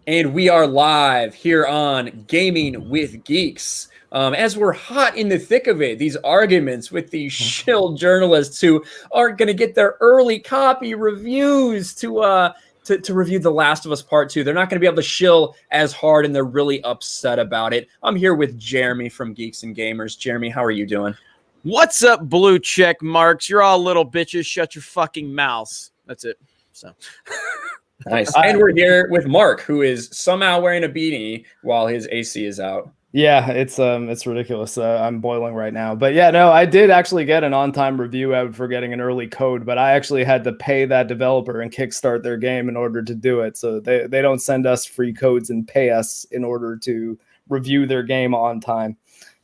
And we are live here on Gaming with Geeks. As we're hot in the thick of it, these arguments with these shill journalists who aren't going to get their early copy reviews to review The Last of Us Part 2. They're not going to be able to shill as hard, and they're really upset about it. I'm here with Jeremy from Geeks and Gamers. Jeremy, how are you doing? What's up, blue check marks? You're all little bitches. Shut your fucking mouths. That's it. So... Nice. And we're here with Mark, who is somehow wearing a beanie while his AC is out. Yeah, it's ridiculous. I'm boiling right now. But yeah, no, I did actually get an on-time review out for getting an early code, but I actually had to pay that developer and kickstart their game in order to do it. So they don't send us free codes and pay us in order to review their game on time.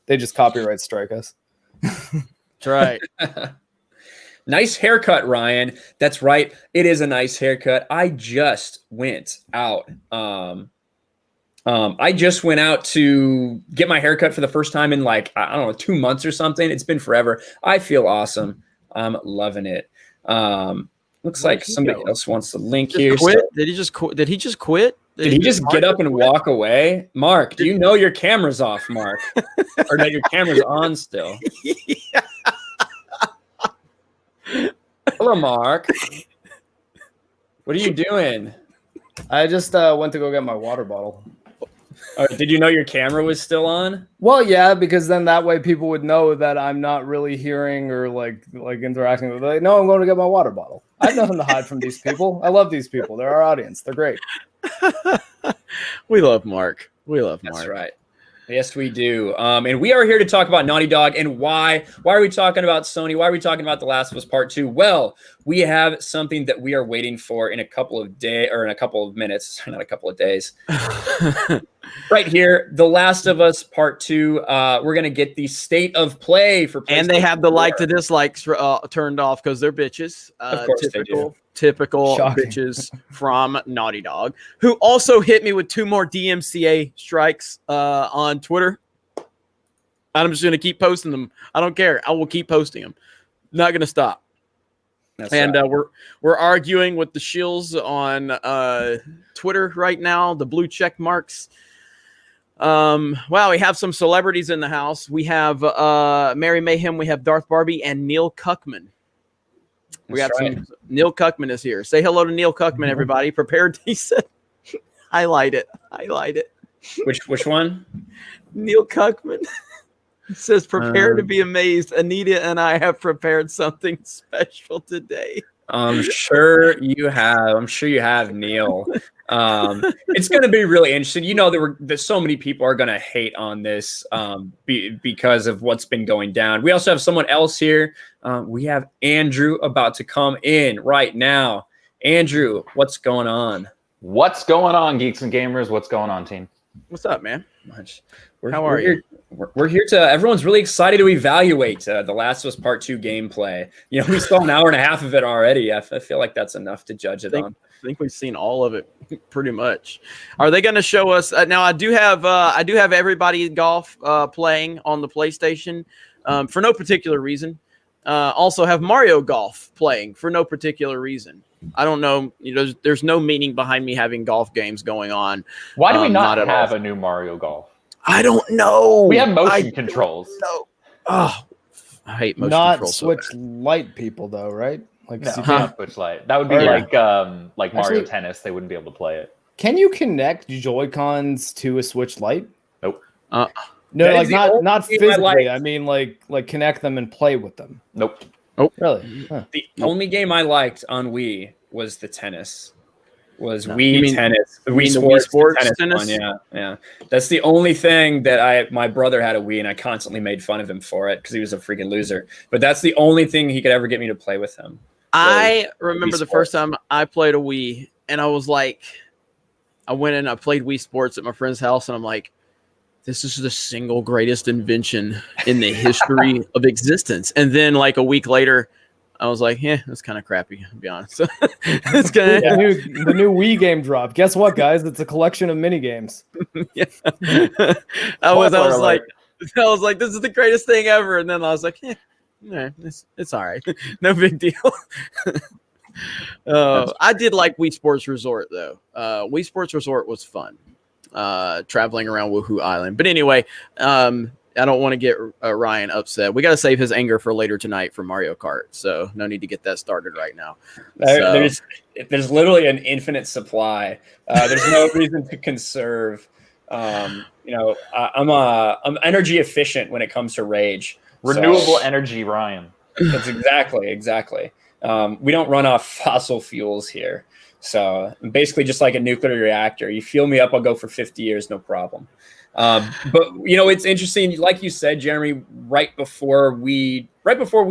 They just copyright strike us. That's right. Nice haircut, Ryan. That's right. It is a nice haircut. I just went out. I just went out to get my haircut for the first time in like, I don't know, 2 months or something. It's been forever. I feel awesome. I'm loving it. Looks like somebody else wants the link here. Quit? So, did he just quit? Did he just quit? Did he just get up and walk away? Mark, do you know your camera's off, Mark? Or that your camera's on still? Yeah. Hello, Mark. What are you doing? I just went to go get my water bottle. Did you know your camera was still on? Well, yeah, because then that way people would know that I'm not really hearing or like interacting with. Like, no, I'm going to get my water bottle. I have nothing to hide from these people. I love these people. They're our audience. They're great. We love Mark. We love Mark. That's right. Yes, we do. And we are here to talk about Naughty Dog and why. Why are we talking about Sony? Why are we talking about The Last of Us Part 2? Well, we have something that we are waiting for in a couple of days, or in a couple of minutes, not a couple of days. Right here, The Last of Us Part 2. We're going to get the state of play for PlayStation and they have the 4. like to dislikes turned off because they're bitches. Of course they do. Typical Shocking. Bitches from Naughty Dog, who also hit me with 2 more DMCA strikes on Twitter. I'm just going to keep posting them. I don't care. I will keep posting them. Not going to stop. That's and right. we're arguing with the shills on Twitter right now, the blue check marks. Wow, we have some celebrities in the house. We have Mary Mayhem, we have Darth Barbie, and Neil Cuckman. Neil Cuckman is here. Say hello to Neil Cuckman, everybody. Prepared. He said, highlight it. Which one? Neil Cuckman. It says, prepare to be amazed. Anita and I have prepared something special today. I'm sure you have, Neil. It's going to be really interesting. You know, there's so many people are going to hate on this because of what's been going down. We also have someone else here. We have Andrew about to come in right now. Andrew, what's going on? What's going on, Geeks and Gamers? What's going on, team? What's up, man? How are you? We're here to. Everyone's really excited to evaluate The Last of Us Part 2 gameplay. You know, we saw an hour and a half of it already. I feel like that's enough to judge it on. I think we've seen all of it, pretty much. Are they going to show us now? I do have everybody golf playing on the PlayStation for no particular reason. Also have Mario Golf playing for no particular reason. I don't know. You know, there's no meaning behind me having golf games going on. Why do we not have a new Mario Golf? I don't know. We have motion controls. No. Oh, I hate motion Not controls. Switch Lite people though, right? Like, No, you not can't- Switch Lite. That would be like Mario Actually- Tennis. They wouldn't be able to play it. Can you connect Joy-Cons to a Switch Lite? Nope. No, That like is the only not game I physically. like. I mean, like connect them and play with them. Nope. Really? Huh. The only game I liked on Wii was the tennis. You Wii mean- Tennis. you mean the Wii Wii Sports tennis tennis? one, yeah. That's the only thing that my brother had a Wii, and I constantly made fun of him for it because he was a freaking loser. But that's the only thing he could ever get me to play with him. I remember the Sports. first time I played a Wii, and I was like, I went in, I played Wii Sports at my friend's house, and I'm like, this is the single greatest invention in the history of existence. And then like a week later, I was like, yeah, that's kind of crappy, to be honest. It's gonna, The new Wii game dropped. Guess what, guys? It's a collection of mini games. yeah. I was like, this is the greatest thing ever. And then I was like, yeah, it's all right. No big deal. I did like Wii Sports Resort though. Wii Sports Resort was fun. Traveling around Woohoo Island. But anyway, I don't want to get Ryan upset. We got to save his anger for later tonight for Mario Kart. So no need to get that started right now. There's literally an infinite supply. There's no reason to conserve. I'm energy efficient when it comes to rage. Renewable energy, Ryan. That's exactly. We don't run off fossil fuels here. So I'm basically just like a nuclear reactor. You fuel me up, I'll go for 50 years, no problem. But it's interesting. Like you said, Jeremy, right before we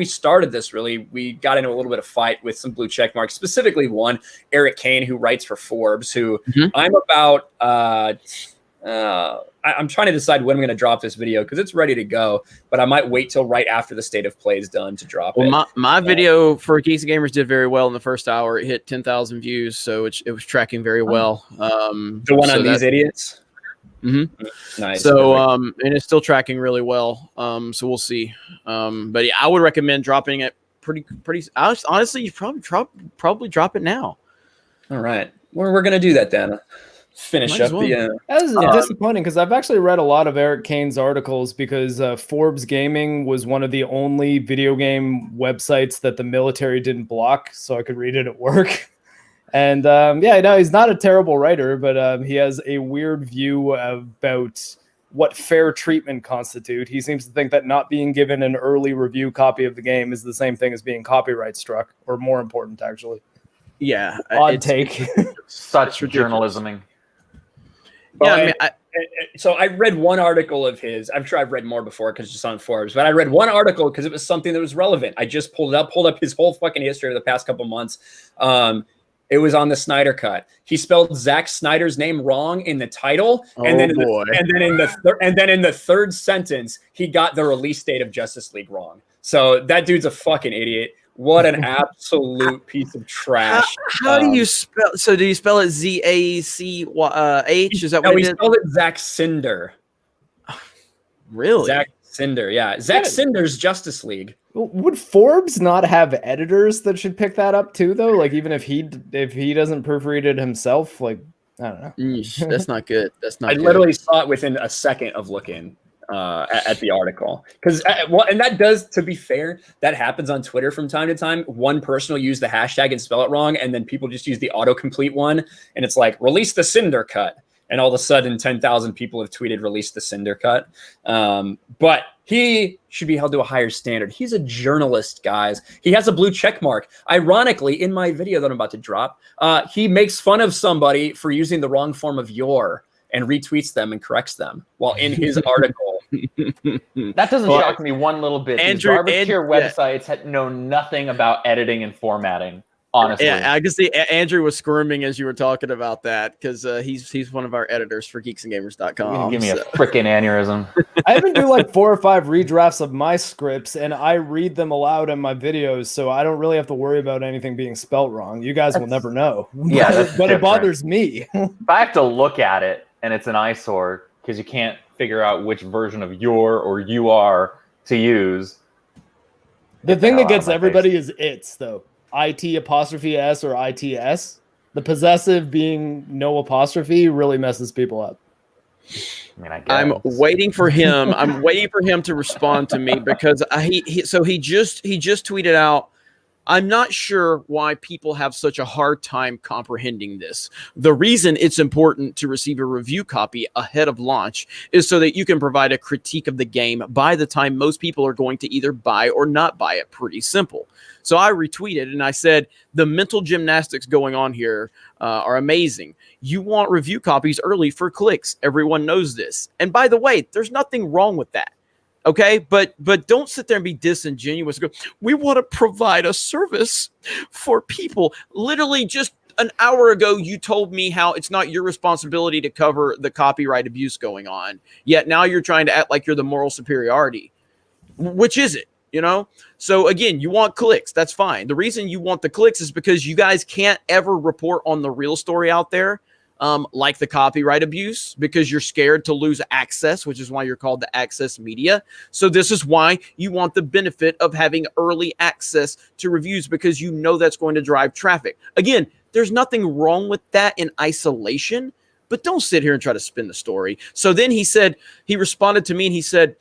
started this, really, we got into a little bit of fight with some blue check marks, specifically one, Eric Kane, who writes for Forbes, who I'm about, I'm trying to decide when I'm going to drop this video because it's ready to go, but I might wait till right after the state of play is done to drop it. My video for Geeks and Gamers did very well in the first hour. It hit 10,000 views, so it was tracking very well. The one on these idiots? Mm-hmm. Nice. So, and it's still tracking really well. So we'll see. But yeah, I would recommend dropping it pretty. Honestly, you probably drop it now. All right, we're gonna do that then. Finish up the. That was disappointing because I've actually read a lot of Eric Kane's articles because Forbes Gaming was one of the only video game websites that the military didn't block, so I could read it at work. And he's not a terrible writer, but he has a weird view about what fair treatment constitute. He seems to think that not being given an early review copy of the game is the same thing as being copyright struck, or more important, actually. Yeah, odd take. Such journalisming. Yeah, so I read one article of his. I'm sure I've read more before because it's just on Forbes, but I read one article because it was something that was relevant. I just pulled up his whole fucking history of the past couple months. It was on the Snyder Cut. He spelled Zack Snyder's name wrong in the title, and then in the third sentence, he got the release date of Justice League wrong. So that dude's a fucking idiot. What an absolute piece of trash. How do you spell? So do you spell it Z-A-C-H? Is that what he spelled it? Zack Cinder. Really? Zack Cinder, yeah. Zack Cinder's Justice League. Would Forbes not have editors that should pick that up too, though? Like, even if he doesn't proofread it himself, like, I don't know. That's not good. That's not. I literally saw it within a second of looking at the article because and that does, to be fair, that happens on Twitter from time to time. One person will use the hashtag and spell it wrong, and then people just use the autocomplete one, and it's like release the Cinder cut. And all of a sudden, 10,000 people have tweeted, release the Cinder cut. But he should be held to a higher standard. He's a journalist, guys. He has a blue check mark. Ironically, in my video that I'm about to drop, he makes fun of somebody for using the wrong form of your and retweets them and corrects them while in his article. That doesn't shock me one little bit. These garbage tier websites know nothing about editing and formatting. Honestly, yeah, I can see Andrew was squirming as you were talking about that because he's one of our editors for geeksandgamers.com. Give me a freaking aneurysm. I even do like 4 or 5 redrafts of my scripts, and I read them aloud in my videos, so I don't really have to worry about anything being spelt wrong. You guys will never know. Yeah, but it bothers me. If I have to look at it and it's an eyesore because you can't figure out which version of your or you are to use. The thing that gets everybody is it's, though. IT''S or ITS. The possessive being no apostrophe really messes people up. I mean, I'm waiting for him. I'm waiting for him to respond to me because he just tweeted out, I'm not sure why people have such a hard time comprehending this. The reason it's important to receive a review copy ahead of launch is so that you can provide a critique of the game by the time most people are going to either buy or not buy it. Pretty simple. So I retweeted and I said, the mental gymnastics going on here are amazing. You want review copies early for clicks. Everyone knows this. And by the way, there's nothing wrong with that. Okay, but don't sit there and be disingenuous. Go, we want to provide a service for people. Literally just an hour ago, you told me how it's not your responsibility to cover the copyright abuse going on. Yet now you're trying to act like you're the moral superiority. Which is it? You know? So again, you want clicks. That's fine. The reason you want the clicks is because you guys can't ever report on the real story out there. like the copyright abuse, because you're scared to lose access, which is why you're called the access media. So this is why you want the benefit of having early access to reviews, because you know that's going to drive traffic. Again, there's nothing wrong with that in isolation, but don't sit here and try to spin the story. So then he responded to me and he said,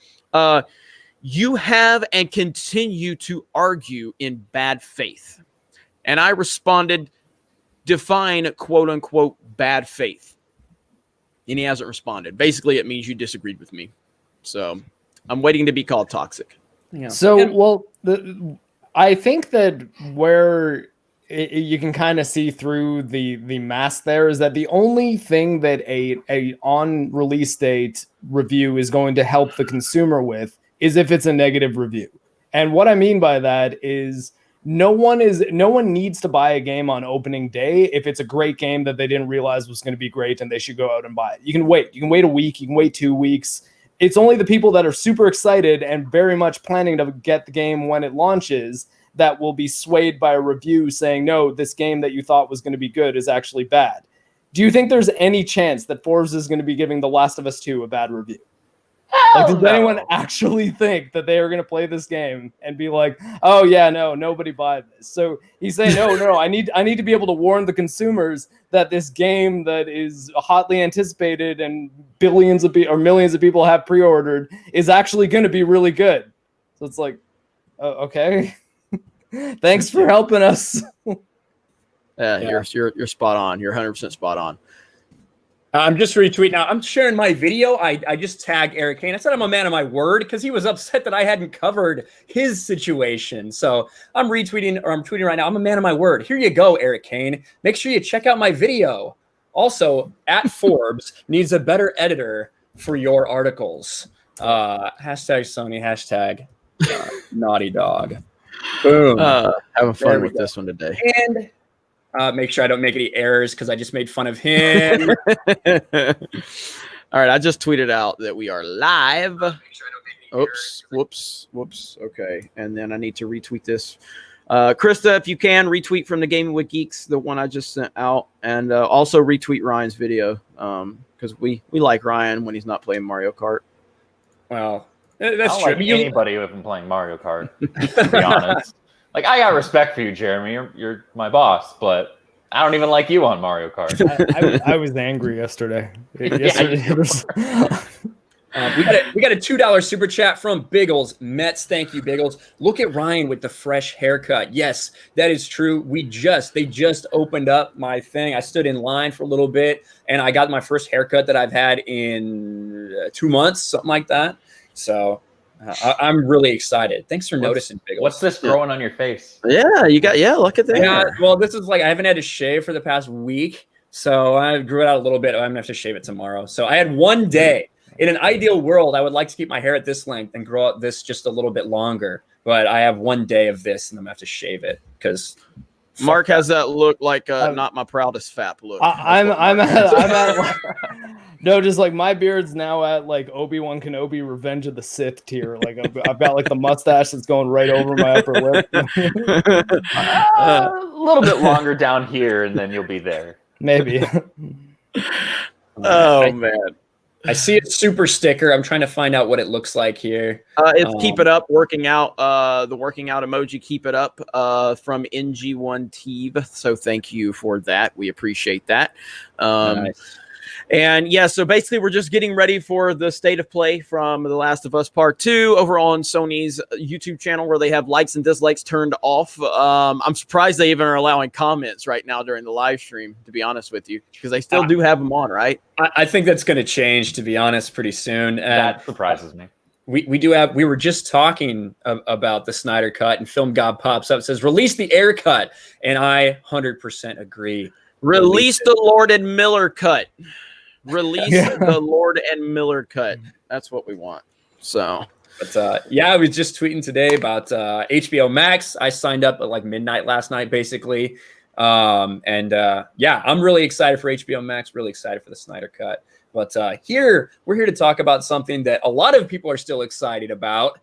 you have and continue to argue in bad faith. And I responded, define quote unquote bad faith. And he hasn't responded. Basically, it means you disagreed with me. So I'm waiting to be called toxic. Yeah. So, well, I think that where you can kind of see through the mask there is that the only thing that a on release date review is going to help the consumer with is if it's a negative review. And what I mean by that is no one needs to buy a game on opening day if it's a great game that they didn't realize was going to be great and they should go out and buy it. You can wait a week, you can wait 2 weeks. It's only the people that are super excited and very much planning to get the game when it launches that will be swayed by a review saying, no, this game that you thought was going to be good is actually bad. Do you think there's any chance that Forbes is going to be giving The Last of Us 2 a bad review? Does anyone actually think that they are going to play this game and be like, oh yeah, no, nobody buy this? So he's saying, no, I need to be able to warn the consumers that this game that is hotly anticipated and millions of people have pre-ordered is actually going to be really good. So it's like, okay, thanks for helping us. Yeah, you're spot on. You're 100% spot on. I'm just retweeting now. I'm sharing my video. I just tagged Eric Kane. I said I'm a man of my word because he was upset that I hadn't covered his situation. So I'm tweeting right now. I'm a man of my word. Here you go, Eric Kane. Make sure you check out my video. Also, at Forbes needs a better editor for your articles. Hashtag Sony, hashtag Naughty Dog. Boom. Having fun with this one today. And make sure I don't make any errors because I just made fun of him. All right, I just tweeted out that we are live. Oops, whoops. Okay, and then I need to retweet this. Krista, if you can, retweet from the Gaming with Geeks, the one I just sent out, and also retweet Ryan's video because we like Ryan when he's not playing Mario Kart. Well, I that's don't true. like anybody who isn't playing Mario Kart, to be honest. Like, I got respect for you, Jeremy. You're my boss, but I don't even like you on Mario Kart. I was angry yesterday. We got a $2 super chat from Biggles. Mets, thank you, Biggles. Look at Ryan with the fresh haircut. Yes, that is true. They just opened up my thing. I stood in line for a little bit, and I got my first haircut that I've had in 2 months, something like that. So I'm really excited. Thanks for noticing, Biggles. What's this growing on your face? Yeah, look at that. Yeah, well, this is like I haven't had to shave for the past week, so I grew it out a little bit. I'm gonna have to shave it tomorrow. So I had 1 day. In an ideal world, I would like to keep my hair at this length and grow out this just a little bit longer. But I have 1 day of this, and I'm gonna have to shave it because Mark has that look like not my proudest fap look. I'm at no, just like my beard's now at like Obi-Wan Kenobi Revenge of the Sith tier. Like I've got like the mustache that's going right over my upper lip. A little bit longer down here, and then you'll be there. Maybe. Oh man. I see a super sticker. I'm trying to find out what it looks like here. It's keep it up, working out. The working out emoji, keep it up, from NG1 Teve. So thank you for that. We appreciate that. Nice. And yeah, so basically we're just getting ready for the state of play from The Last of Us Part 2 over on Sony's YouTube channel, where they have likes and dislikes turned off. I'm surprised they even are allowing comments right now during the live stream, to be honest with you, because they still do have them on, right? I think that's going to change, to be honest, pretty soon. That surprises me. We were just talking about the Snyder Cut, and Film God pops up, says, release the air cut. And I 100% agree. Release the Lord and Miller cut. Release the Lord and Miller cut. That's what we want. So, but I was just tweeting today about HBO Max. I signed up at like midnight last night, basically. I'm really excited for HBO Max. Really excited for the Snyder Cut. But we're here to talk about something that a lot of people are still excited about,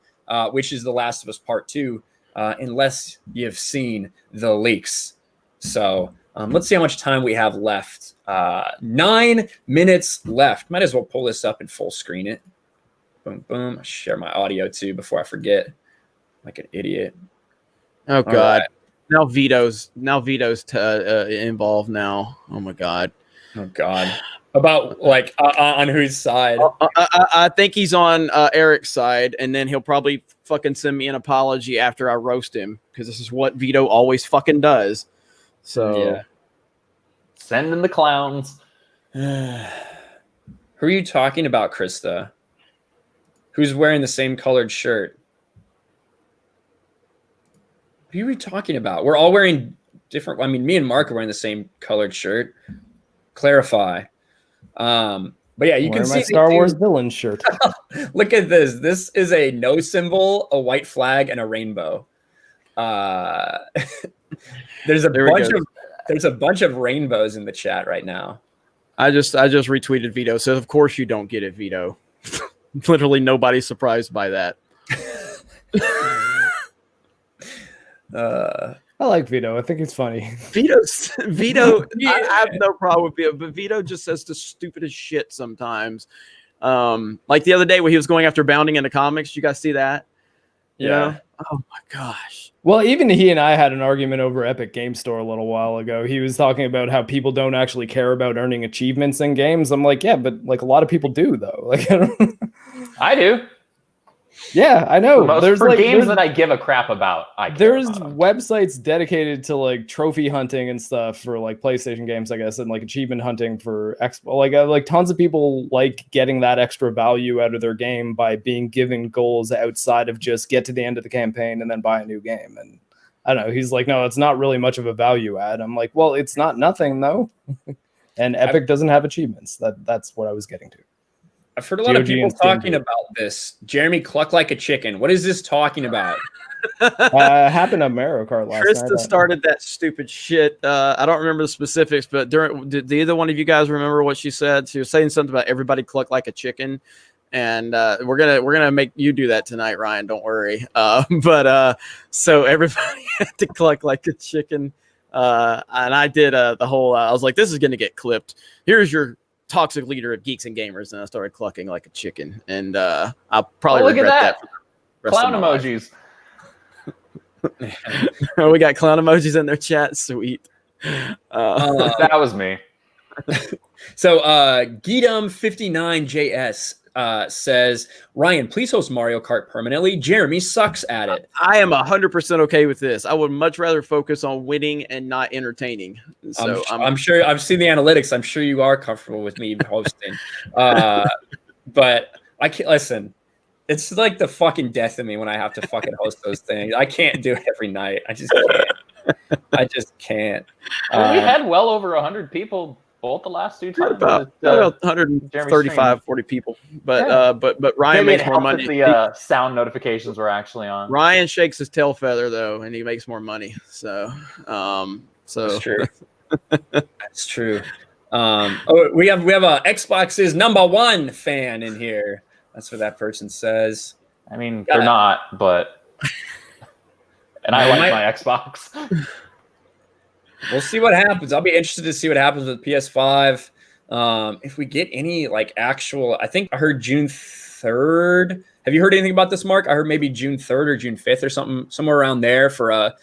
which is The Last of Us Part 2, unless you've seen the leaks. So Let's see how much time we have left. 9 minutes left. Might as well pull this up and full screen it. Boom, boom. Share my audio too before I forget, like an idiot. Oh God! Right. Now Vito's involved now. Oh my God! Oh God! About like on whose side? I think he's on Eric's side, and then he'll probably fucking send me an apology after I roast him because this is what Vito always fucking does. So Yeah. Send in the clowns. Who are you talking about, Krista? Who's wearing the same colored shirt? Who are we talking about? We're all wearing different. I mean, me and Mark are wearing the same colored shirt. Clarify. But yeah, you can see my Star Wars villain shirt. Look at this. This is a no symbol, a white flag, and a rainbow. There's a bunch of rainbows in the chat right now. I just retweeted Vito. So of course you don't get it, Vito. Literally nobody's surprised by that. I like Vito. I think he's funny. Vito. Yeah. I have no problem with Vito, but Vito just says the stupidest shit sometimes. Like the other day when he was going after bounding in the comics. You guys see that? You know? Oh my gosh. Well, even he and I had an argument over Epic Game Store a little while ago. He was talking about how people don't actually care about earning achievements in games. I'm like, yeah, but like a lot of people do though. Like, I do. Yeah, I know. There's games that I give a crap about. There's websites dedicated to like trophy hunting and stuff for like PlayStation games, I guess, and like achievement hunting for like tons of people like getting that extra value out of their game by being given goals outside of just get to the end of the campaign and then buy a new game. And I don't know. He's like, no, it's not really much of a value add. I'm like, well, it's not nothing though. And Epic doesn't have achievements. That's what I was getting to. I've heard a lot of people talking about this. Jeremy cluck like a chicken. What is this talking about? Happened on Mario Kart last night. Krista started that stupid shit. I don't remember the specifics, but did either one of you guys remember what she said? She was saying something about everybody cluck like a chicken, and we're gonna make you do that tonight, Ryan. Don't worry. So everybody had to cluck like a chicken, and I did the whole. I was like, this is gonna get clipped. Here's your toxic leader of Geeks and Gamers, and I started clucking like a chicken, and I'll probably regret that. For the rest clown of my emojis. We got clown emojis in their chat. Sweet. That was me. So Geedum59JS says, Ryan, please host Mario Kart permanently. Jeremy sucks at it. I am 100% okay with this. I would much rather focus on winning and not entertaining. So I'm sure I've seen the analytics. I'm sure you are comfortable with me hosting. But I can't listen. It's like the fucking death of me when I have to fucking host those things. I can't do it every night. I just can't. We had well over 100 people both the last two times. About 135, 40 people. But yeah. but Ryan makes more money. The sound notifications were actually on. Ryan shakes his tail feather though, and he makes more money. So that's true. That's true. We have a Xbox's #1 fan in here. That's what that person says. I mean, they're not, but and I like my Xbox. We'll see what happens. I'll be interested to see what happens with PS5. If we get any like actual, I think I heard June 3rd. Have you heard anything about this, Mark? I heard maybe June 3rd or June 5th or something, somewhere around there for a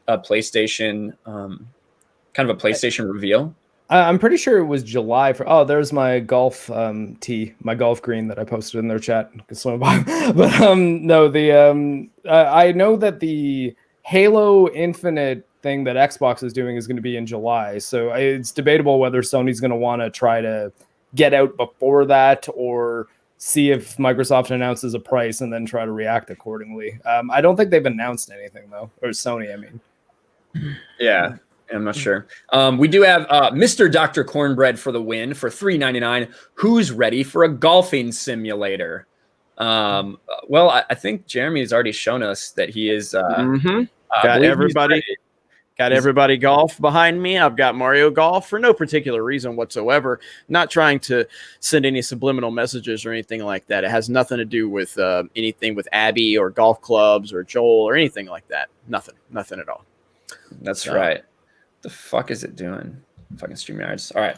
PlayStation, kind of a PlayStation reveal. I'm pretty sure it was July. There's my golf tee, my golf green that I posted in their chat. But no, I know that the Halo Infinite thing that Xbox is doing is going to be in July. So it's debatable whether Sony's going to want to try to get out before that or see if Microsoft announces a price and then try to react accordingly. I don't think they've announced anything though, or Sony, I mean. Yeah. I'm not sure. We do have Mr. Dr. Cornbread for the win for $3.99. Who's ready for a golfing simulator? Well, I think Jeremy has already shown us that he is. Got everybody golf behind me. I've got Mario Golf for no particular reason whatsoever. Not trying to send any subliminal messages or anything like that. It has nothing to do with anything with Abby or golf clubs or Joel or anything like that. Nothing at all. That's right. The fuck is it doing? Fucking StreamYards. All right.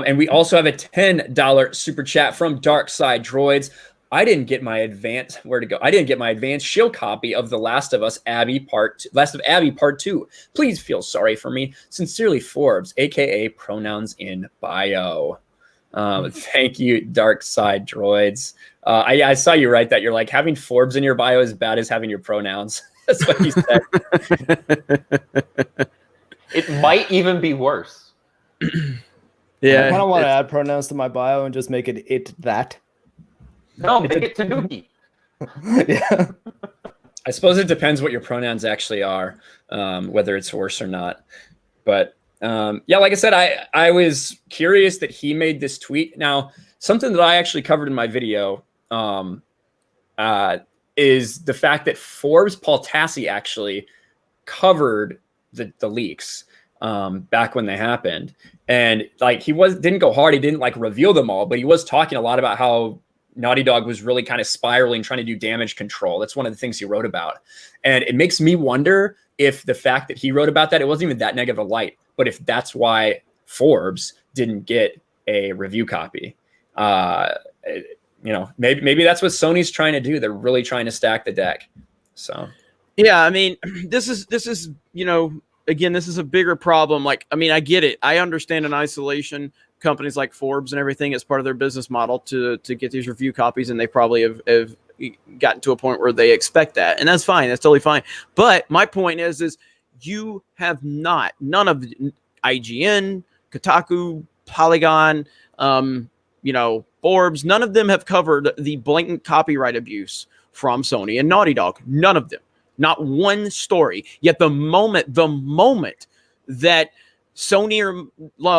And we also have a $10 super chat from Dark Side Droids. I didn't get my advanced shield copy of The Last of Abby Part 2. Please feel sorry for me. Sincerely, Forbes, aka pronouns in bio. Thank you, Dark Side Droids. I saw you write that. You're like, having Forbes in your bio is bad as having your pronouns. That's what he said. It might even be worse. Yeah, I kind of want to add pronouns to my bio and just make it that. No, make it Tanuki. Yeah. I suppose it depends what your pronouns actually are, whether it's worse or not. But yeah, like I said, I was curious that he made this tweet. Now, something that I actually covered in my video is the fact that Forbes Paul Tassi actually covered the leaks back when they happened, and like he didn't go hard. He didn't like reveal them all, but he was talking a lot about how Naughty Dog was really kind of spiraling, trying to do damage control. That's one of the things he wrote about. And it makes me wonder if the fact that he wrote about that, it wasn't even that negative a light, but if that's why Forbes didn't get a review copy. Maybe that's what Sony's trying to do. They're really trying to stack the deck. So, yeah, I mean, this is, again, this is a bigger problem. Like, I mean, I get it. I understand in isolation, companies like Forbes and everything as part of their business model to get these review copies, and they probably have gotten to a point where they expect that, and that's fine. That's totally fine. But my point is you have none of IGN, Kotaku, Polygon, Forbes, none of them have covered the blatant copyright abuse from Sony and Naughty Dog. None of them. Not one story. Yet the moment that Sony or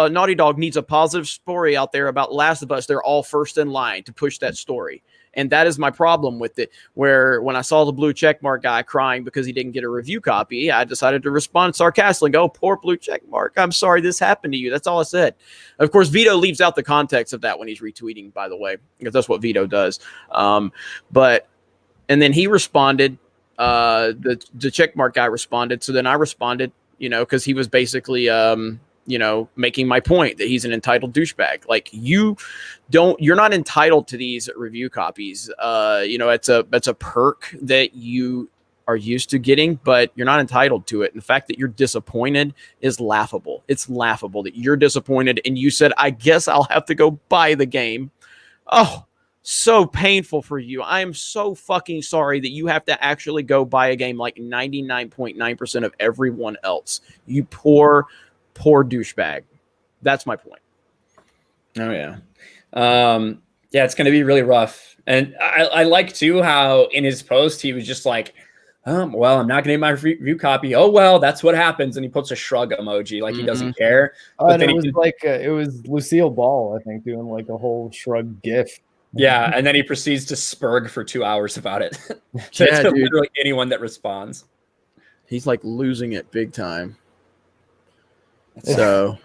Naughty Dog needs a positive story out there about Last of Us, they're all first in line to push that story. And that is my problem with it, where when I saw the blue checkmark guy crying because he didn't get a review copy, I decided to respond sarcastically and go, poor blue checkmark. I'm sorry this happened to you. That's all I said. Of course, Vito leaves out the context of that when he's retweeting, by the way, because that's what Vito does. And then he responded, the checkmark guy responded. So then I responded, because he was basically, making my point that he's an entitled douchebag. Like you're not entitled to these review copies. It's a perk that you are used to getting, but you're not entitled to it. And the fact that you're disappointed is laughable. It's laughable that you're disappointed and you said, I guess I'll have to go buy the game. Oh, so painful for you. I am so fucking sorry that you have to actually go buy a game like 99.9% of everyone else. You poor douchebag. That's my point. Oh yeah. Yeah, it's going to be really rough. And I like too how in his post he was just like, well, I'm not going to get my review copy. Oh, well, that's what happens. And he puts a shrug emoji like he doesn't care. But then it was Lucille Ball, I think, doing like a whole shrug gif. Yeah, and then he proceeds to spurg for 2 hours about it. Yeah, dude. Literally anyone that responds. He's like losing it big time. So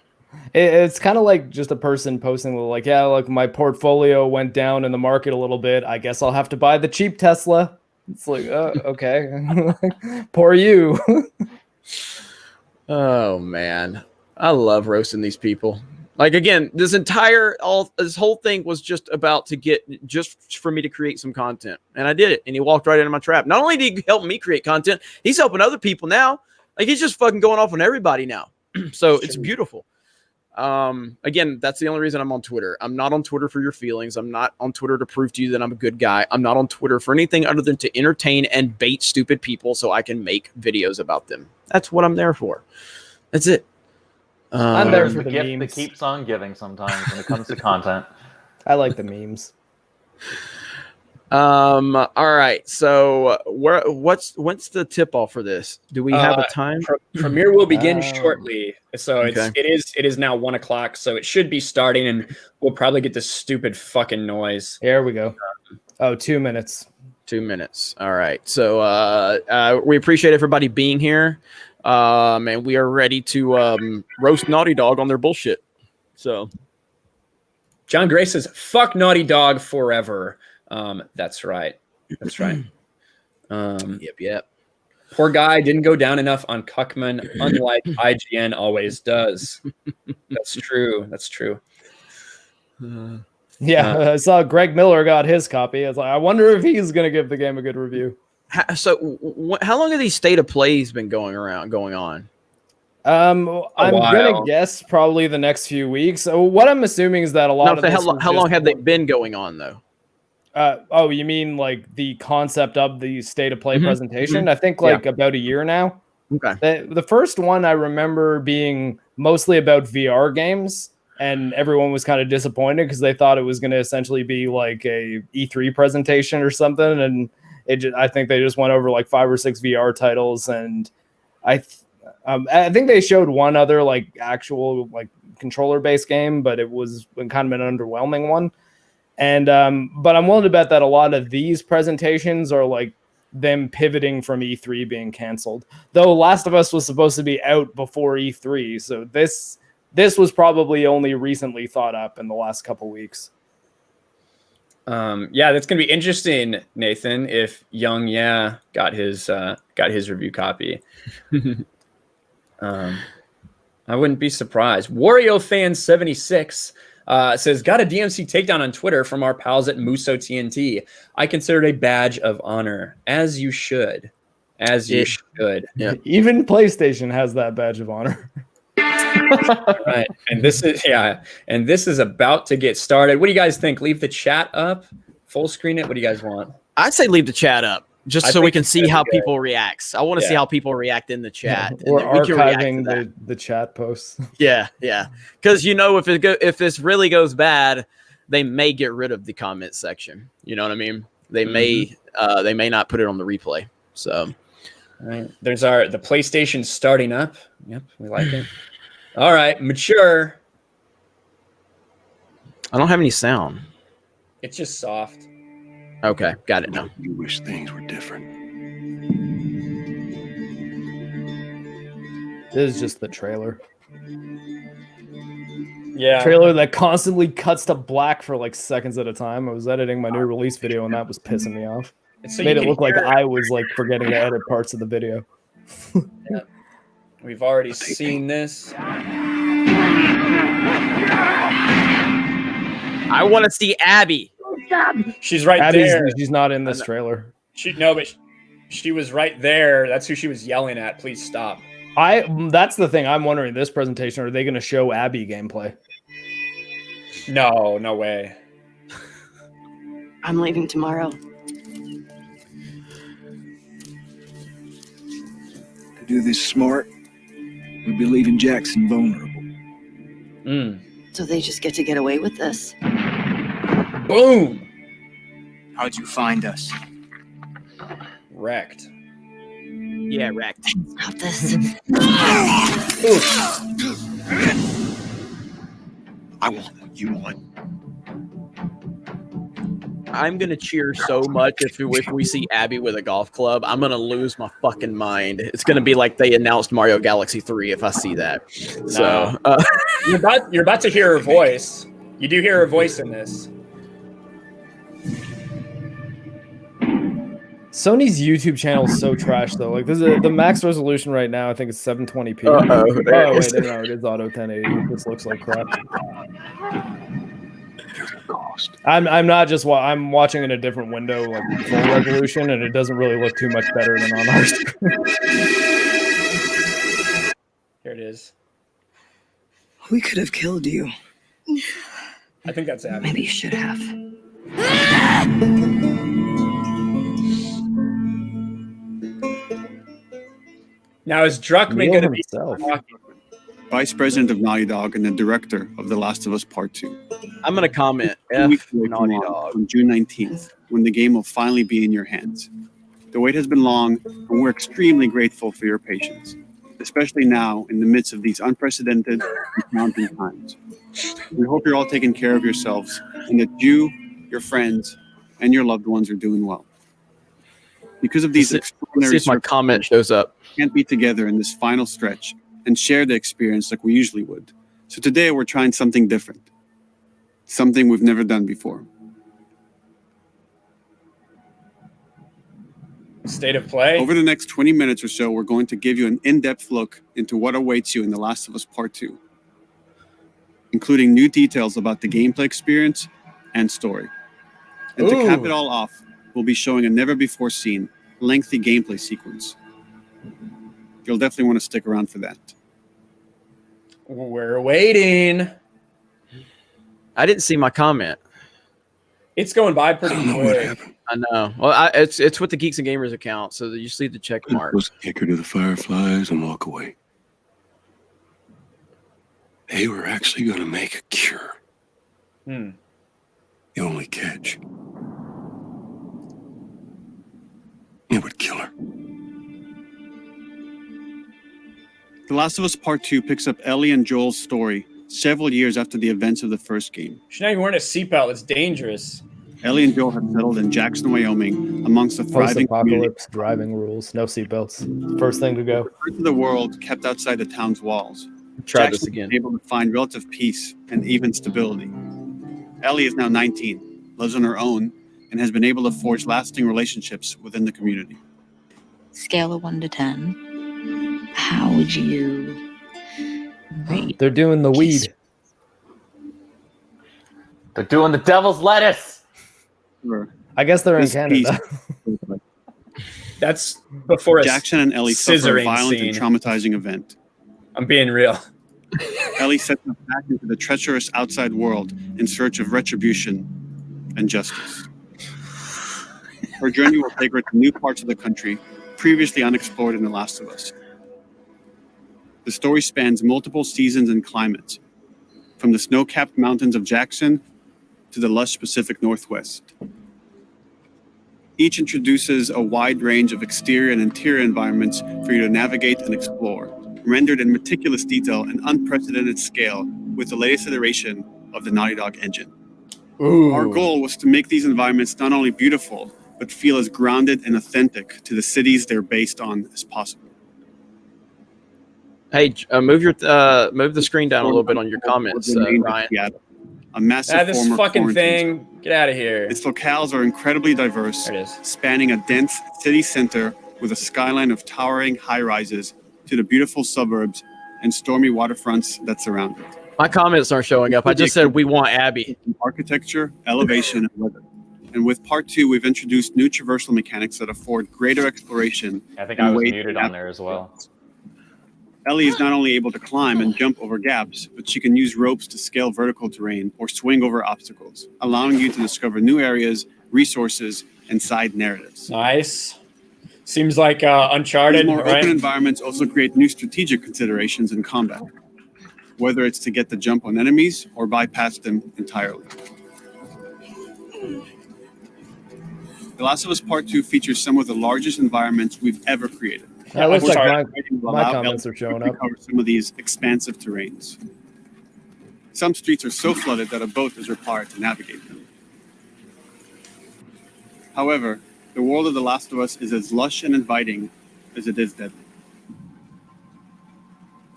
it's kind of like just a person posting like, yeah, like my portfolio went down in the market a little bit. I guess I'll have to buy the cheap Tesla. It's like, okay. Poor you. Oh man, I love roasting these people. Like again, this whole thing was just for me to create some content, and I did it. And he walked right into my trap. Not only did he help me create content, he's helping other people now. Like he's just fucking going off on everybody now. So it's beautiful. Again, that's the only reason I'm on Twitter. I'm not on Twitter for your feelings. I'm not on Twitter to prove to you that I'm a good guy. I'm not on Twitter for anything other than to entertain and bait stupid people so I can make videos about them. That's what I'm there for. That's it. I'm there for the the gift memes. that keeps on giving sometimes when it comes to content. I like the memes. All right. So when's the tip off for this? Do we have a time? Premiere will begin shortly. So Okay. it is now 1:00. So it should be starting, and we'll probably get this stupid fucking noise. Here we go. 2 minutes. 2 minutes. All right. So we appreciate everybody being here. And we are ready to roast Naughty Dog on their bullshit. So John Gray says, fuck Naughty Dog forever. That's right. That's right. Yep. Poor guy didn't go down enough on Cuckman, unlike IGN always does. That's true. That's true. Yeah, I saw Greg Miller got his copy. I was like, I wonder if he's going to give the game a good review. So, how long have these state of plays been going on? I'm gonna guess probably the next few weeks. So what I'm assuming is that a lot of this how long have they been going on though? Oh, you mean like the concept of the state of play presentation? I think like about a year now. Okay. The first one I remember being mostly about VR games, and everyone was kind of disappointed because they thought it was going to essentially be like a E3 presentation or something, and I think they just went over like 5 or 6 VR titles, and I think they showed one other like actual like controller based game, but it was kind of an underwhelming one. And but I'm willing to bet that a lot of these presentations are like them pivoting from E3 being canceled. Though Last of Us was supposed to be out before E3, so this was probably only recently thought up in the last couple weeks. Yeah, that's gonna be interesting, Nathan. If Young got his review copy, I wouldn't be surprised. Wario fan 76 says, got a DMC takedown on Twitter from our pals at Muso TNT. I consider it a badge of honor, as you should. As you should. Yeah. Even PlayStation has that badge of honor. Right. And this is about to get started. What do you guys think? Leave the chat up, full screen it. What do you guys want? I'd say leave the chat up just so we can see how people react. I want to see how people react in the chat. Or archiving the chat posts. Yeah. Because if this really goes bad, they may get rid of the comment section. You know what I mean? They may not put it on the replay. So, all right. There's the PlayStation starting up. Yep, we like it. All right, mature. I don't have any sound. It's just soft. Okay, got it now. You wish things were different. This is just the trailer. Yeah. Trailer that constantly cuts to black for like seconds at a time. I was editing my new release video and that was pissing me off. So made it look like I was like forgetting to edit parts of the video. Yeah. We've already seen this. I want to see Abby. She's right there. She's not in this trailer. But she was right there. That's who she was yelling at. Please stop. That's the thing. I'm wondering this presentation, are they going to show Abby gameplay? No way. I'm leaving tomorrow. To do this smart, we'd be leaving Jackson vulnerable. So they just get to get away with this. Boom. How'd you find us? Wrecked. Yeah, wrecked. Stop this. I want what you want. I'm gonna cheer so much if we see Abby with a golf club. I'm gonna lose my fucking mind. It's gonna be like they announced Mario Galaxy 3 if I see that. So you're about to hear her voice. You do hear her voice in this. Sony's YouTube channel is so trash though. Like this is the max resolution right now. I think it's 720p. Oh wait, no, it is auto 1080. This looks like crap. I'm not just I'm watching in a different window, like full resolution, and it doesn't really look too much better than on our screen. Here it is. We could have killed you. I think that's Abby. Maybe you should have. Now is Druckmann going to be talking? Vice President of Naughty Dog and the director of The Last of Us Part 2. I'm going to comment Naughty Dog. On June 19th, when the game will finally be in your hands. The wait has been long, and we're extremely grateful for your patience, especially now in the midst of these unprecedented and mounting times. We hope you're all taking care of yourselves and that you, your friends, and your loved ones are doing well. Because of these extraordinary see if my comment shows up. We can't be together in this final stretch and share the experience like we usually would. So today we're trying something different. Something we've never done before. State of play. Over the next 20 minutes or so, we're going to give you an in-depth look into what awaits you in The Last of Us Part 2, including new details about the gameplay experience and story. And to cap it all off, we'll be showing a never-before-seen, lengthy gameplay sequence. You'll definitely want to stick around for that. We're waiting. I didn't see my comment. It's going by pretty I don't know what quick. happened. I know. Well, it's with the Geeks and Gamers account, so you just leave the check I'm mark. supposed to take her to the Fireflies and walk away. They were actually going to make a cure. Hmm. The only catch, it would kill her. The Last of Us Part 2 picks up Ellie and Joel's story several years after the events of the first game. She's not even wearing a seatbelt. It's dangerous. Ellie and Joel have settled in Jackson, Wyoming, amongst a thriving community. Post-apocalypse driving rules, no seatbelts. First thing to go. The rest of the world kept outside the town's walls. Try this Jackson again. was able to find relative peace and even stability. Ellie is now 19, lives on her own, and has been able to forge lasting relationships within the community. Scale of 1 to 10. How would you rate? They're doing the weed. They're doing the devil's lettuce. Sure. I guess they're in This Canada. piece- That's before a Jackson and Ellie suffer a scissoring violent scene. and traumatizing event. I'm being real. Ellie sets off back into the treacherous outside world in search of retribution and justice. Her journey will take her to new parts of the country previously unexplored in The Last of Us. The story spans multiple seasons and climates, from the snow-capped mountains of Jackson to the lush Pacific Northwest. Each introduces a wide range of exterior and interior environments for you to navigate and explore, rendered in meticulous detail and unprecedented scale with the latest iteration of the Naughty Dog engine. Ooh. Our goal was to make these environments not only beautiful, but feel as grounded and authentic to the cities they're based on as possible. Hey, move the screen down a little bit on your comments, Ryan. Seattle, a massive This former fucking quarantine zone. thing. Get out of here. Its locales are incredibly diverse, There it is. spanning a dense city center with a skyline of towering high-rises to the beautiful suburbs and stormy waterfronts that surround it. My comments aren't showing up. I just said we want Abby. Architecture, elevation, and weather. And with Part 2, we've introduced new traversal mechanics that afford greater exploration. I think and I was ways muted to on there as well. Ellie is not only able to climb and jump over gaps, but she can use ropes to scale vertical terrain or swing over obstacles, allowing you to discover new areas, resources, and side narratives. Nice. Seems like These Uncharted, more right? open environments also create new strategic considerations in combat, whether it's to get the jump on enemies or bypass them entirely. The Last of Us Part 2 features some of the largest environments we've ever created. That looks I'm like sorry. my comments are showing up. Cover some of these expansive terrains. Some streets are so flooded that a boat is required to navigate them. However, the world of The Last of Us is as lush and inviting as it is deadly.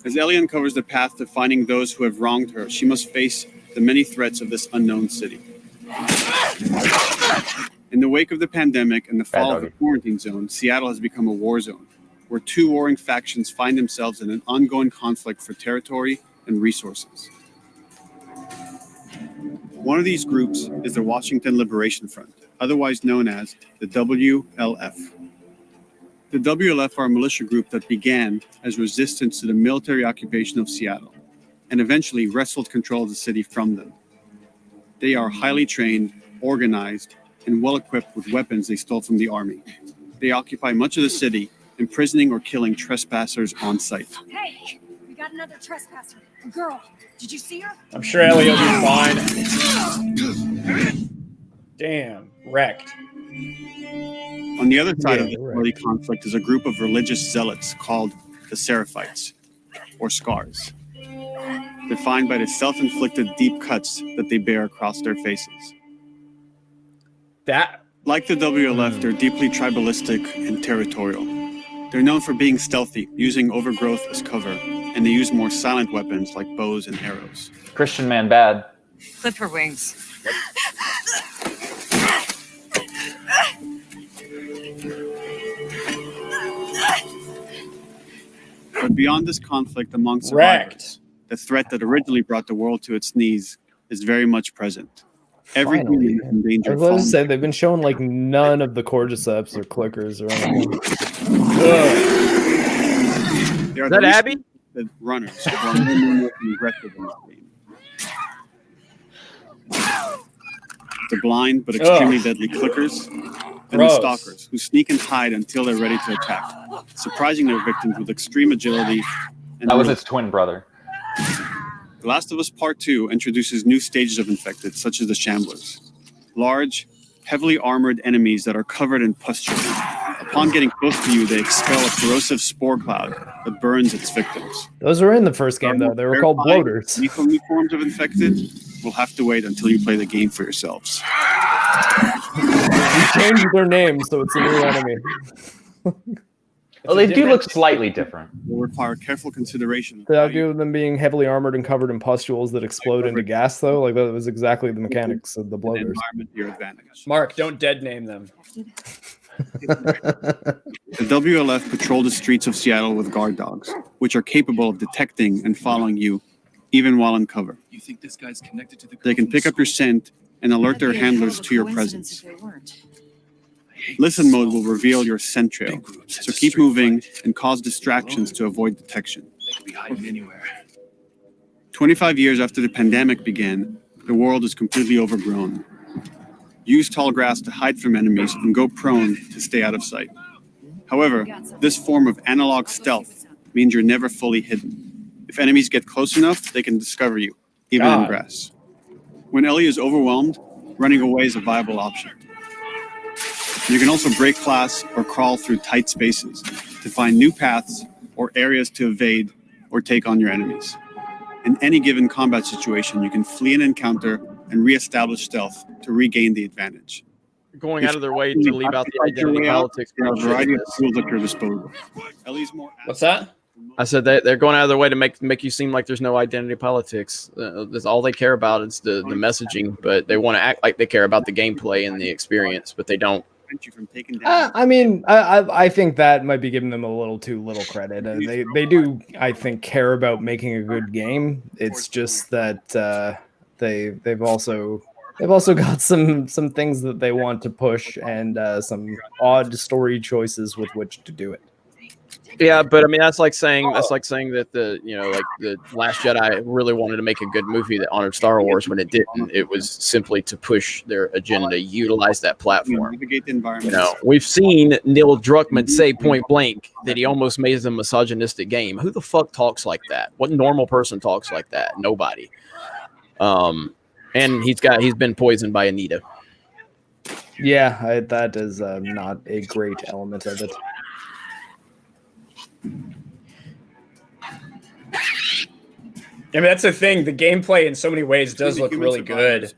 As Ellie uncovers the path to finding those who have wronged her, she must face the many threats of this unknown city. In the wake of the pandemic and the fall of the quarantine zone, Seattle has become a war zone, where two warring factions find themselves in an ongoing conflict for territory and resources. One of these groups is the Washington Liberation Front, otherwise known as the WLF. The WLF are a militia group that began as resistance to the military occupation of Seattle and eventually wrestled control of the city from them. They are highly trained, organized, and well-equipped with weapons they stole from the army. They occupy much of the city, imprisoning or killing trespassers on sight. Hey, we got another trespasser. A girl. Did you see her? I'm sure Ellie will be fine. Damn, wrecked. On the other side of Yeah, the right. bloody conflict is a group of religious zealots called the Seraphites, or Scars, defined by the self-inflicted deep cuts that they bear across their faces. That Like the WLF, they're deeply tribalistic and territorial. They're known for being stealthy, using overgrowth as cover, and they use more silent weapons like bows and arrows. Christian man bad. Clip her wings. But beyond this conflict among Wrecked. survivors, the threat that originally brought the world to its knees is very much present. Every Finally. human is in danger I of was going to falling. say they've been showing like none of the cordyceps or clickers or anything. They are Is that the Abby? the runners who are more numerous and aggressive in this game. The blind but extremely deadly clickers, and Gross. the stalkers who sneak and hide until they're ready to attack, surprising their victims with extreme agility. And That was real- its twin brother. The Last of Us Part 2 introduces new stages of infected, such as the Shamblers. Large, heavily armored enemies that are covered in pustules. Upon getting close to you, they expel a corrosive spore cloud that burns its victims. Those were in the first game, though. They were called Terrifying, bloaters. Lethal new forms of infected will have to wait until you play the game for yourselves. We changed their name, so it's a new enemy. Well, they do look slightly different. Will require careful consideration. The idea of them being heavily armored and covered in pustules that explode into gas, though, like that was exactly the mechanics of the and bloaters. environment to your advantage. Mark, don't dead name them. The WLF patrol the streets of Seattle with guard dogs, which are capable of detecting and following you, even while in cover. You think this guy's connected to the They can pick up your scent and alert their handlers to your presence. Listen mode will reveal your scent trail, so keep moving and cause distractions to avoid detection. They could be hiding anywhere. 25 years after the pandemic began, the world is completely overgrown. Use tall grass to hide from enemies and go prone to stay out of sight. However, this form of analog stealth means you're never fully hidden. If enemies get close enough, they can discover you, even in God. grass. When Ellie is overwhelmed, running away is a viable option. You can also break class or crawl through tight spaces to find new paths or areas to evade or take on your enemies. In any given combat situation, you can flee an encounter and reestablish stealth to regain the advantage. Going out of their way to leave out the identity politics. There are a bullshit. variety of tools at your disposal. Ellie's more What's that? I said they're going out of their way to make you seem like there's no identity politics. That's all they care about is the messaging, but they want to act like they care about the gameplay and the experience, but they don't. prevent you from taking down. I mean, I think that might be giving them a little too little credit. They do, I think, care about making a good game. It's just that they've also got some things that they want to push and some odd story choices with which to do it. Yeah, but I mean that's like saying that the Last Jedi really wanted to make a good movie that honored Star Wars when it didn't. It was simply to push their agenda, utilize that platform. Navigate the environment. We've seen Neil Druckmann say point blank that he almost made a misogynistic game. Who the fuck talks like that? What normal person talks like that? Nobody. And he's been poisoned by Anita. Yeah, that is not a great element of it. I mean, that's the thing. The gameplay in so many ways does look really good,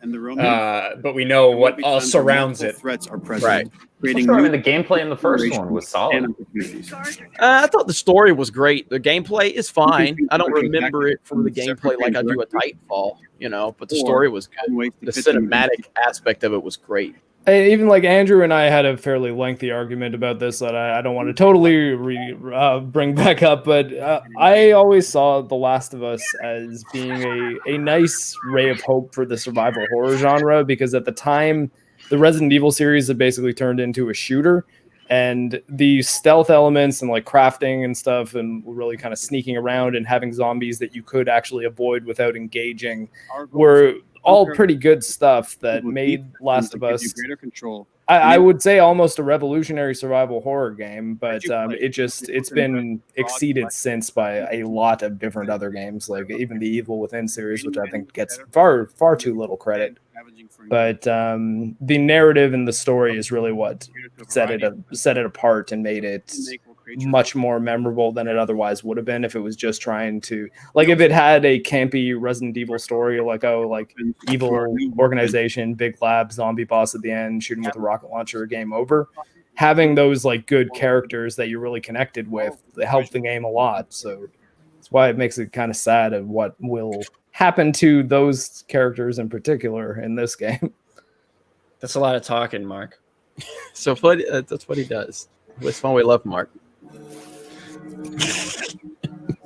but we know what all surrounds it. Threats are present. Right. Creating I new mean, the gameplay in the first one was solid. opportunities. I thought the story was great. The gameplay is fine. I don't remember it from the gameplay like I do a Titanfall, but the story was good. The cinematic aspect of it was great. And even like Andrew and I had a fairly lengthy argument about this that I don't want to totally bring back up, but I always saw The Last of Us as being a nice ray of hope for the survival horror genre, because at the time, the Resident Evil series had basically turned into a shooter, and the stealth elements and like crafting and stuff and really kind of sneaking around and having zombies that you could actually avoid without engaging were all pretty good stuff that made Last of Us, greater control. I would say, almost a revolutionary survival horror game, but it's been exceeded since by a lot of different other games, like even the Evil Within series, which I think gets far too little credit. But the narrative and the story is really what set it apart and made it much more memorable than it otherwise would have been if it was just trying to, like, if it had a campy Resident Evil story, like evil organization, big lab, zombie boss at the end, shooting with a rocket launcher, game over. Having those like good characters that you're really connected with helped the game a lot. So that's why it makes it kind of sad of what will happen to those characters in particular in this game. That's a lot of talking, Mark. So that's what he does. That's why we love Mark.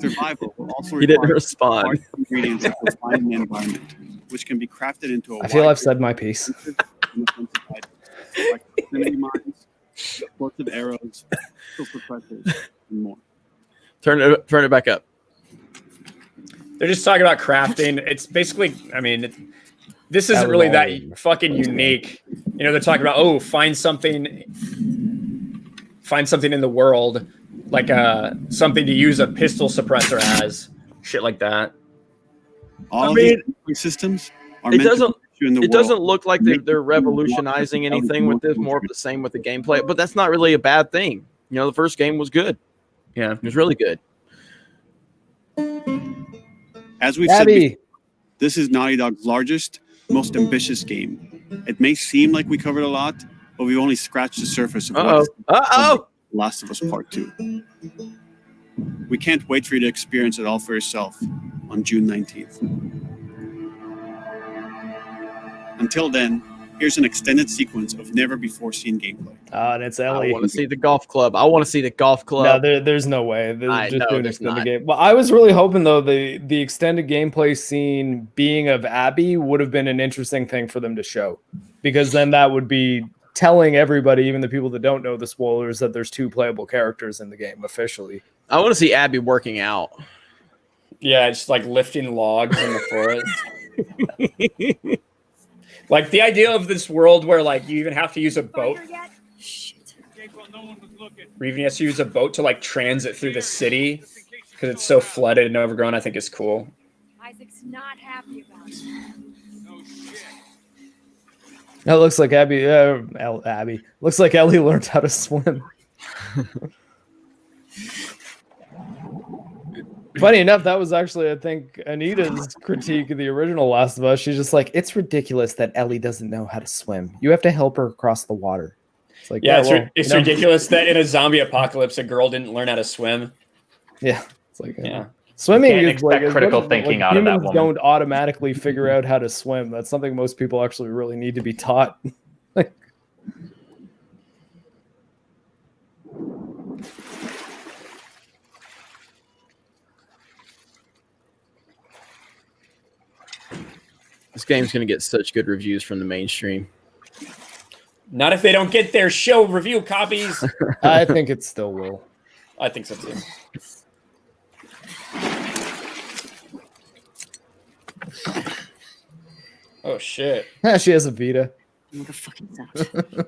Survival will also He didn't require respond. large ingredients that will find an environment, which can be crafted into a I feel wide I've said my piece. range of offensive items, like proximity mines, explosive arrows, pistol suppressors, and more. Turn it back up. They're just talking about crafting. It's basically, I mean, this isn't really that fucking unique. You know, they're talking about, oh, find something in the world, like something to use a pistol suppressor as, shit like that. All of these systems are It meant doesn't. to put you in the It world. doesn't look like they're revolutionizing anything with this. More of the same with the gameplay, but that's not really a bad thing. You know, the first game was good. Yeah, It was really good. As we've said Abby. before, this is Naughty Dog's largest, most ambitious game. It may seem like we covered a lot, but we've only scratched the surface of what is Last of Us Part 2. We can't wait for you to experience it all for yourself on June 19th. Until then, here's an extended sequence of never-before-seen gameplay. And it's I Ellie. want to see the golf club. I want to see the golf club. No, there's no way. I Just know, doing there's extended not. game. Well, I was really hoping though the extended gameplay scene being of Abby would have been an interesting thing for them to show, because then that would be telling everybody, even the people that don't know the spoilers, that there's 2 playable characters in the game officially. I want to see Abby working out. Yeah, just like lifting logs in the forest. Like the idea of this world where like you even have to use a boat. Or even has to use a boat to like transit through the city because it's so flooded and overgrown, I think is cool. Isaac's not happy about it. That looks like Abby. Abby looks like Ellie learned how to swim. Funny enough, that was actually, I think, Anita's critique of the original Last of Us. She's just like, it's ridiculous that Ellie doesn't know how to swim. You have to help her across the water. It's like, Yeah, well, it's ridiculous that in a zombie apocalypse, a girl didn't learn how to swim. Yeah, it's like, Yeah. Swimming Can't is like expect critical thinking out of that humans woman. don't automatically figure out how to swim. That's something most people actually really need to be taught. Like, This game's going to get such good reviews from the mainstream. Not if they don't get their show review copies. I think it still will. I think so too. Oh shit. She has a Vita. Motherfucking sound.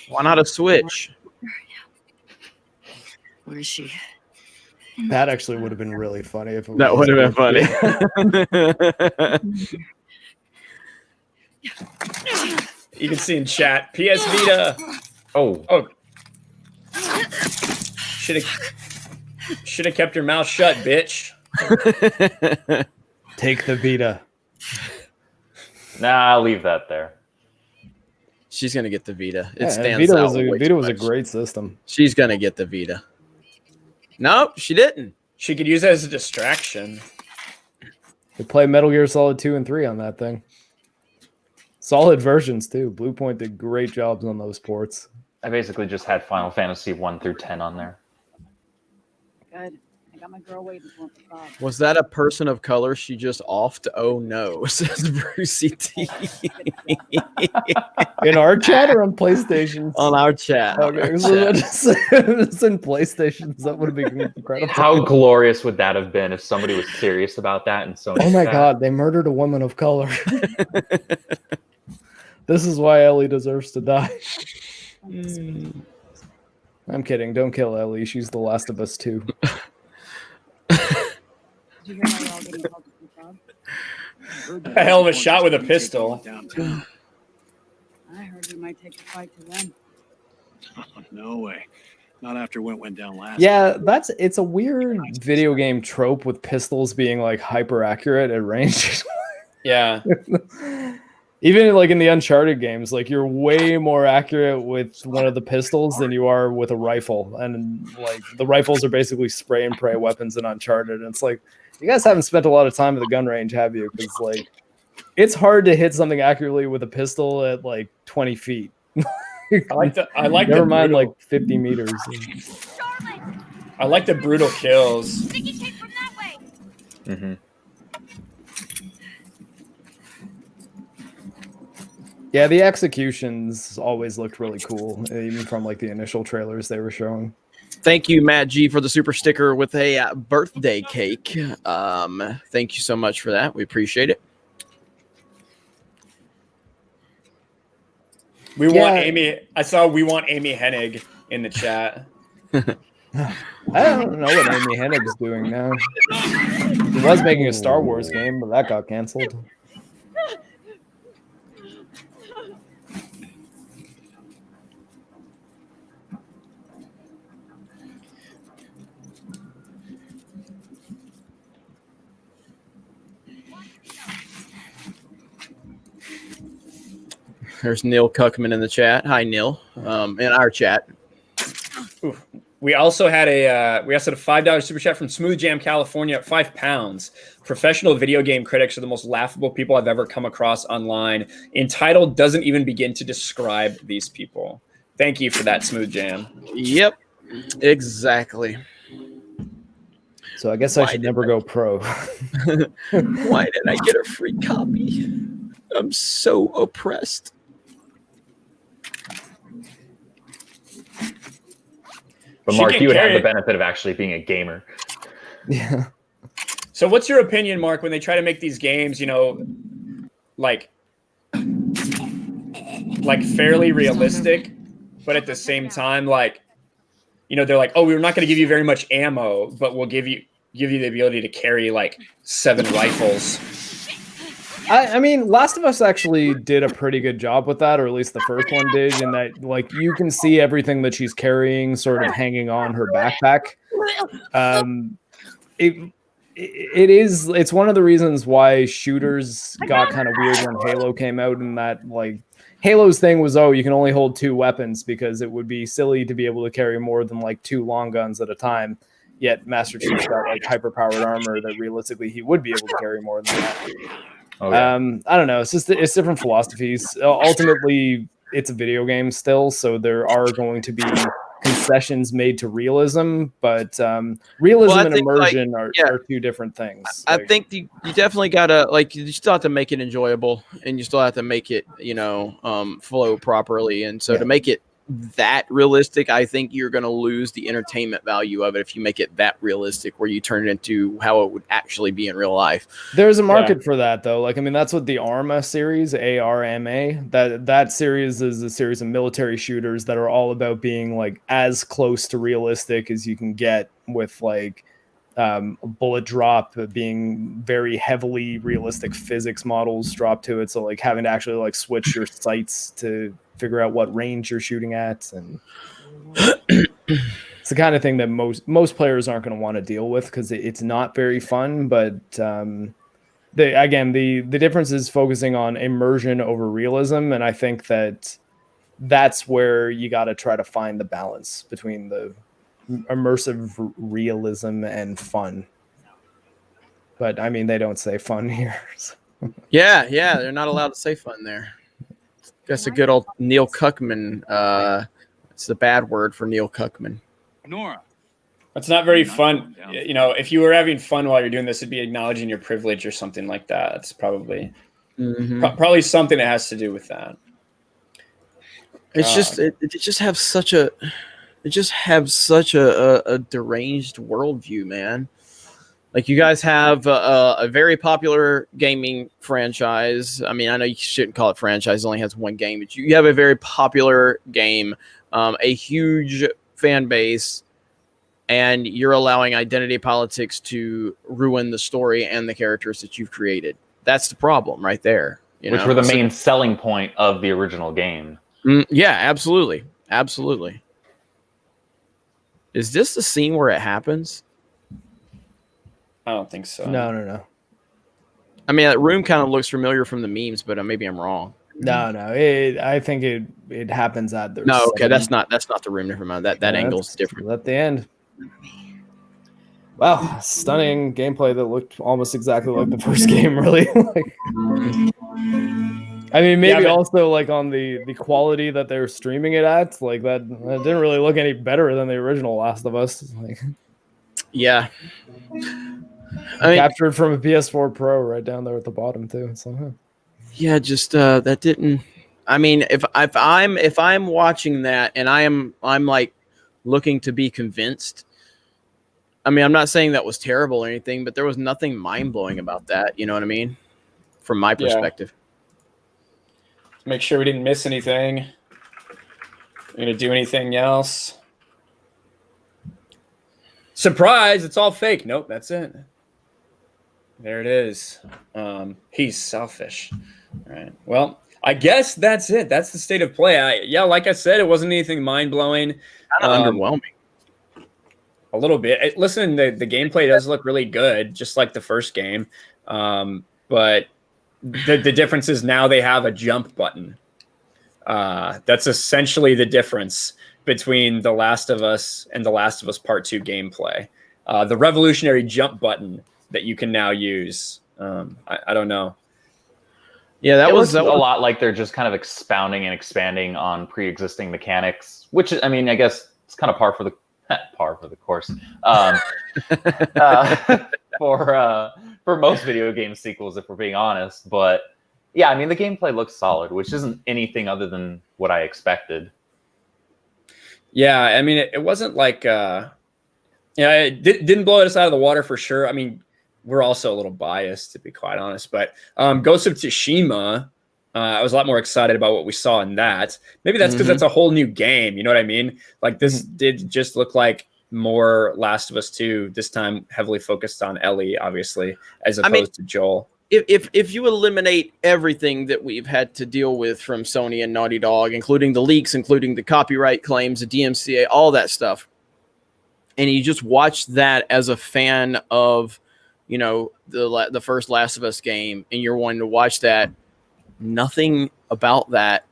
Why not a Switch? Where is she? That actually would have been really funny if it That was. would have been funny. You can see in chat, PS Vita. Oh, Should have kept your mouth shut, bitch. Take the Vita. nah, I'll leave that there. She's going to get the Vita. It Yeah, stands Vita out. was way Vita too was a much. great system. She's going to get the Vita. Nope, she didn't. She could use it as a distraction. They play Metal Gear Solid 2 and 3 on that thing. Solid versions too. Bluepoint did great jobs on those ports. I basically just had Final Fantasy 1 through 10 on there. Good. I got my girl waiting for the club. Was that a person of color she just offed? Oh no, says Brucey T. In our chat or on PlayStation? On our chat. Okay, so it's in PlayStations. That would have been incredible. How glorious would that have been if somebody was serious about that and so? Oh my god, they murdered a woman of color. This is why Ellie deserves to die. I'm kidding. Don't kill Ellie. She's the Last of Us too. Did you hear how we're all getting called to the club? A hell of a shot with a pistol. I heard we might take a fight to them. No way. Not after what went down last. Yeah, it's a weird video game trope with pistols being like hyper accurate at range. Yeah. Even like in the Uncharted games, like you're way more accurate with one of the pistols than you are with a rifle. And like the rifles are basically spray and pray weapons in Uncharted. And it's like, you guys haven't spent a lot of time at the gun range, have you? Because like it's hard to hit something accurately with a pistol at like 20 feet. I like Never the mind, brutal, like 50 meters. I like the brutal kills. Mm-hmm. Yeah, the executions always looked really cool, even from like the initial trailers they were showing. Thank you, Matt G, for the super sticker with a birthday cake. Thank you so much for that. We appreciate it. We want Amy. I saw we want Amy Hennig in the chat. I don't know what Amy Hennig's doing now. She was making a Star Wars game, but that got canceled. There's Neil Cuckman in the chat. Hi, Neil. In our chat. Oof. We also had a $5 super chat from Smooth Jam California at £5. Professional video game critics are the most laughable people I've ever come across online. Entitled doesn't even begin to describe these people. Thank you for that, Smooth Jam. Yep, exactly. So I guess I should never go pro. Why did I get a free copy? I'm so oppressed. But Mark, you would have the benefit of actually being a gamer. Yeah. So what's your opinion, Mark, when they try to make these games, like fairly realistic, but at the same time, they're like, oh, we're not going to give you very much ammo, but we'll give you the ability to carry like 7 rifles. I mean, Last of Us actually did a pretty good job with that, or at least the first one did, in that like you can see everything that she's carrying sort of hanging on her backpack. It's one of the reasons why shooters got kind of weird when Halo came out, and that like Halo's thing was, oh, you can only hold 2 weapons because it would be silly to be able to carry more than like 2 long guns at a time. Yet Master Chief's got like hyper-powered armor that realistically he would be able to carry more than that. Oh, yeah. I don't know. It's different philosophies. Ultimately, it's a video game still, so there are going to be concessions made to realism, but realism and immersion are 2 different things. I think you definitely gotta you still have to make it enjoyable, and you still have to make it flow properly, and so to make it that realistic, I think you're going to lose the entertainment value of it if you make it that realistic, where you turn it into how it would actually be in real life. There's a market for that, though. Like, I mean, that's what the ARMA series, ARMA, that series is a series of military shooters that are all about being like as close to realistic as you can get, with like a bullet drop being very heavily realistic physics models dropped to it. So like having to actually like switch your sights to figure out what range you're shooting at, and it's the kind of thing that most players aren't going to want to deal with because it's not very fun. But the difference is focusing on immersion over realism, and I think that's where you got to try to find the balance between the immersive realism and fun. But I mean, they don't say fun here. So. Yeah, they're not allowed to say fun there. That's a good old Neil Cuckman. It's the bad word for Neil Cuckman. Nora. That's not very fun. If you were having fun while you're doing this, it'd be acknowledging your privilege or something like that. It's probably probably something that has to do with that. It's just it just have such a deranged worldview, man. Like, you guys have a very popular gaming franchise. I mean, I know you shouldn't call it franchise; it only has 1 game, but you have a very popular game, a huge fan base, and you're allowing identity politics to ruin the story and the characters that you've created. That's the problem right there. Which were the main selling point of the original game. Yeah, absolutely. Absolutely. Is this the scene where it happens? I don't think so. No. I mean, that room kind of looks familiar from the memes, but maybe I'm wrong. No. I think it happens at the. No, okay, that's not the room. Never mind. That angle's different. At the end. Wow, stunning gameplay that looked almost exactly like the first game. Really. I mean, maybe but- also like on the quality that they're streaming it at, like that didn't really look any better than the original Last of Us. Like, Yeah. I mean, captured from a PS4 Pro right down there at the bottom too. So huh. yeah, just that didn't. I mean, if I'm watching that and I'm like looking to be convinced. I mean, I'm not saying that was terrible or anything, but there was nothing mind blowing about that. You know what I mean? From my perspective. Make sure we didn't miss anything. We're gonna do anything else? Surprise! It's all fake. Nope, that's it. There it is. He's selfish. All right. Well, I guess that's it. That's the state of play. Yeah, like I said, it wasn't anything mind blowing. Kind of underwhelming. A little bit. Listen, the gameplay does look really good, just like the first game. But the difference is now they have a jump button. That's essentially the difference between The Last of Us and The Last of Us Part 2 gameplay. The revolutionary jump button that you can now use. I don't know. Yeah, that was was a lot like they're just kind of expounding and expanding on pre-existing mechanics, which I mean, I guess it's kind of par for the course for most video game sequels, if we're being honest. But yeah, I mean, the gameplay looks solid, which isn't anything other than what I expected. Yeah, I mean, it wasn't like it didn't blow us out of the water for sure. I mean, we're also a little biased, to be quite honest, but Ghost of Tsushima, I was a lot more excited about what we saw in that. Maybe that's because that's a whole new game. You know what I mean? Like, this did just look like more Last of Us 2, this time heavily focused on Ellie, obviously, as opposed to Joel. If you eliminate everything that we've had to deal with from Sony and Naughty Dog, including the leaks, including the copyright claims, the DMCA, all that stuff, and you just watch that as a fan of, you know, the first Last of Us game, and you're wanting to watch that, nothing about that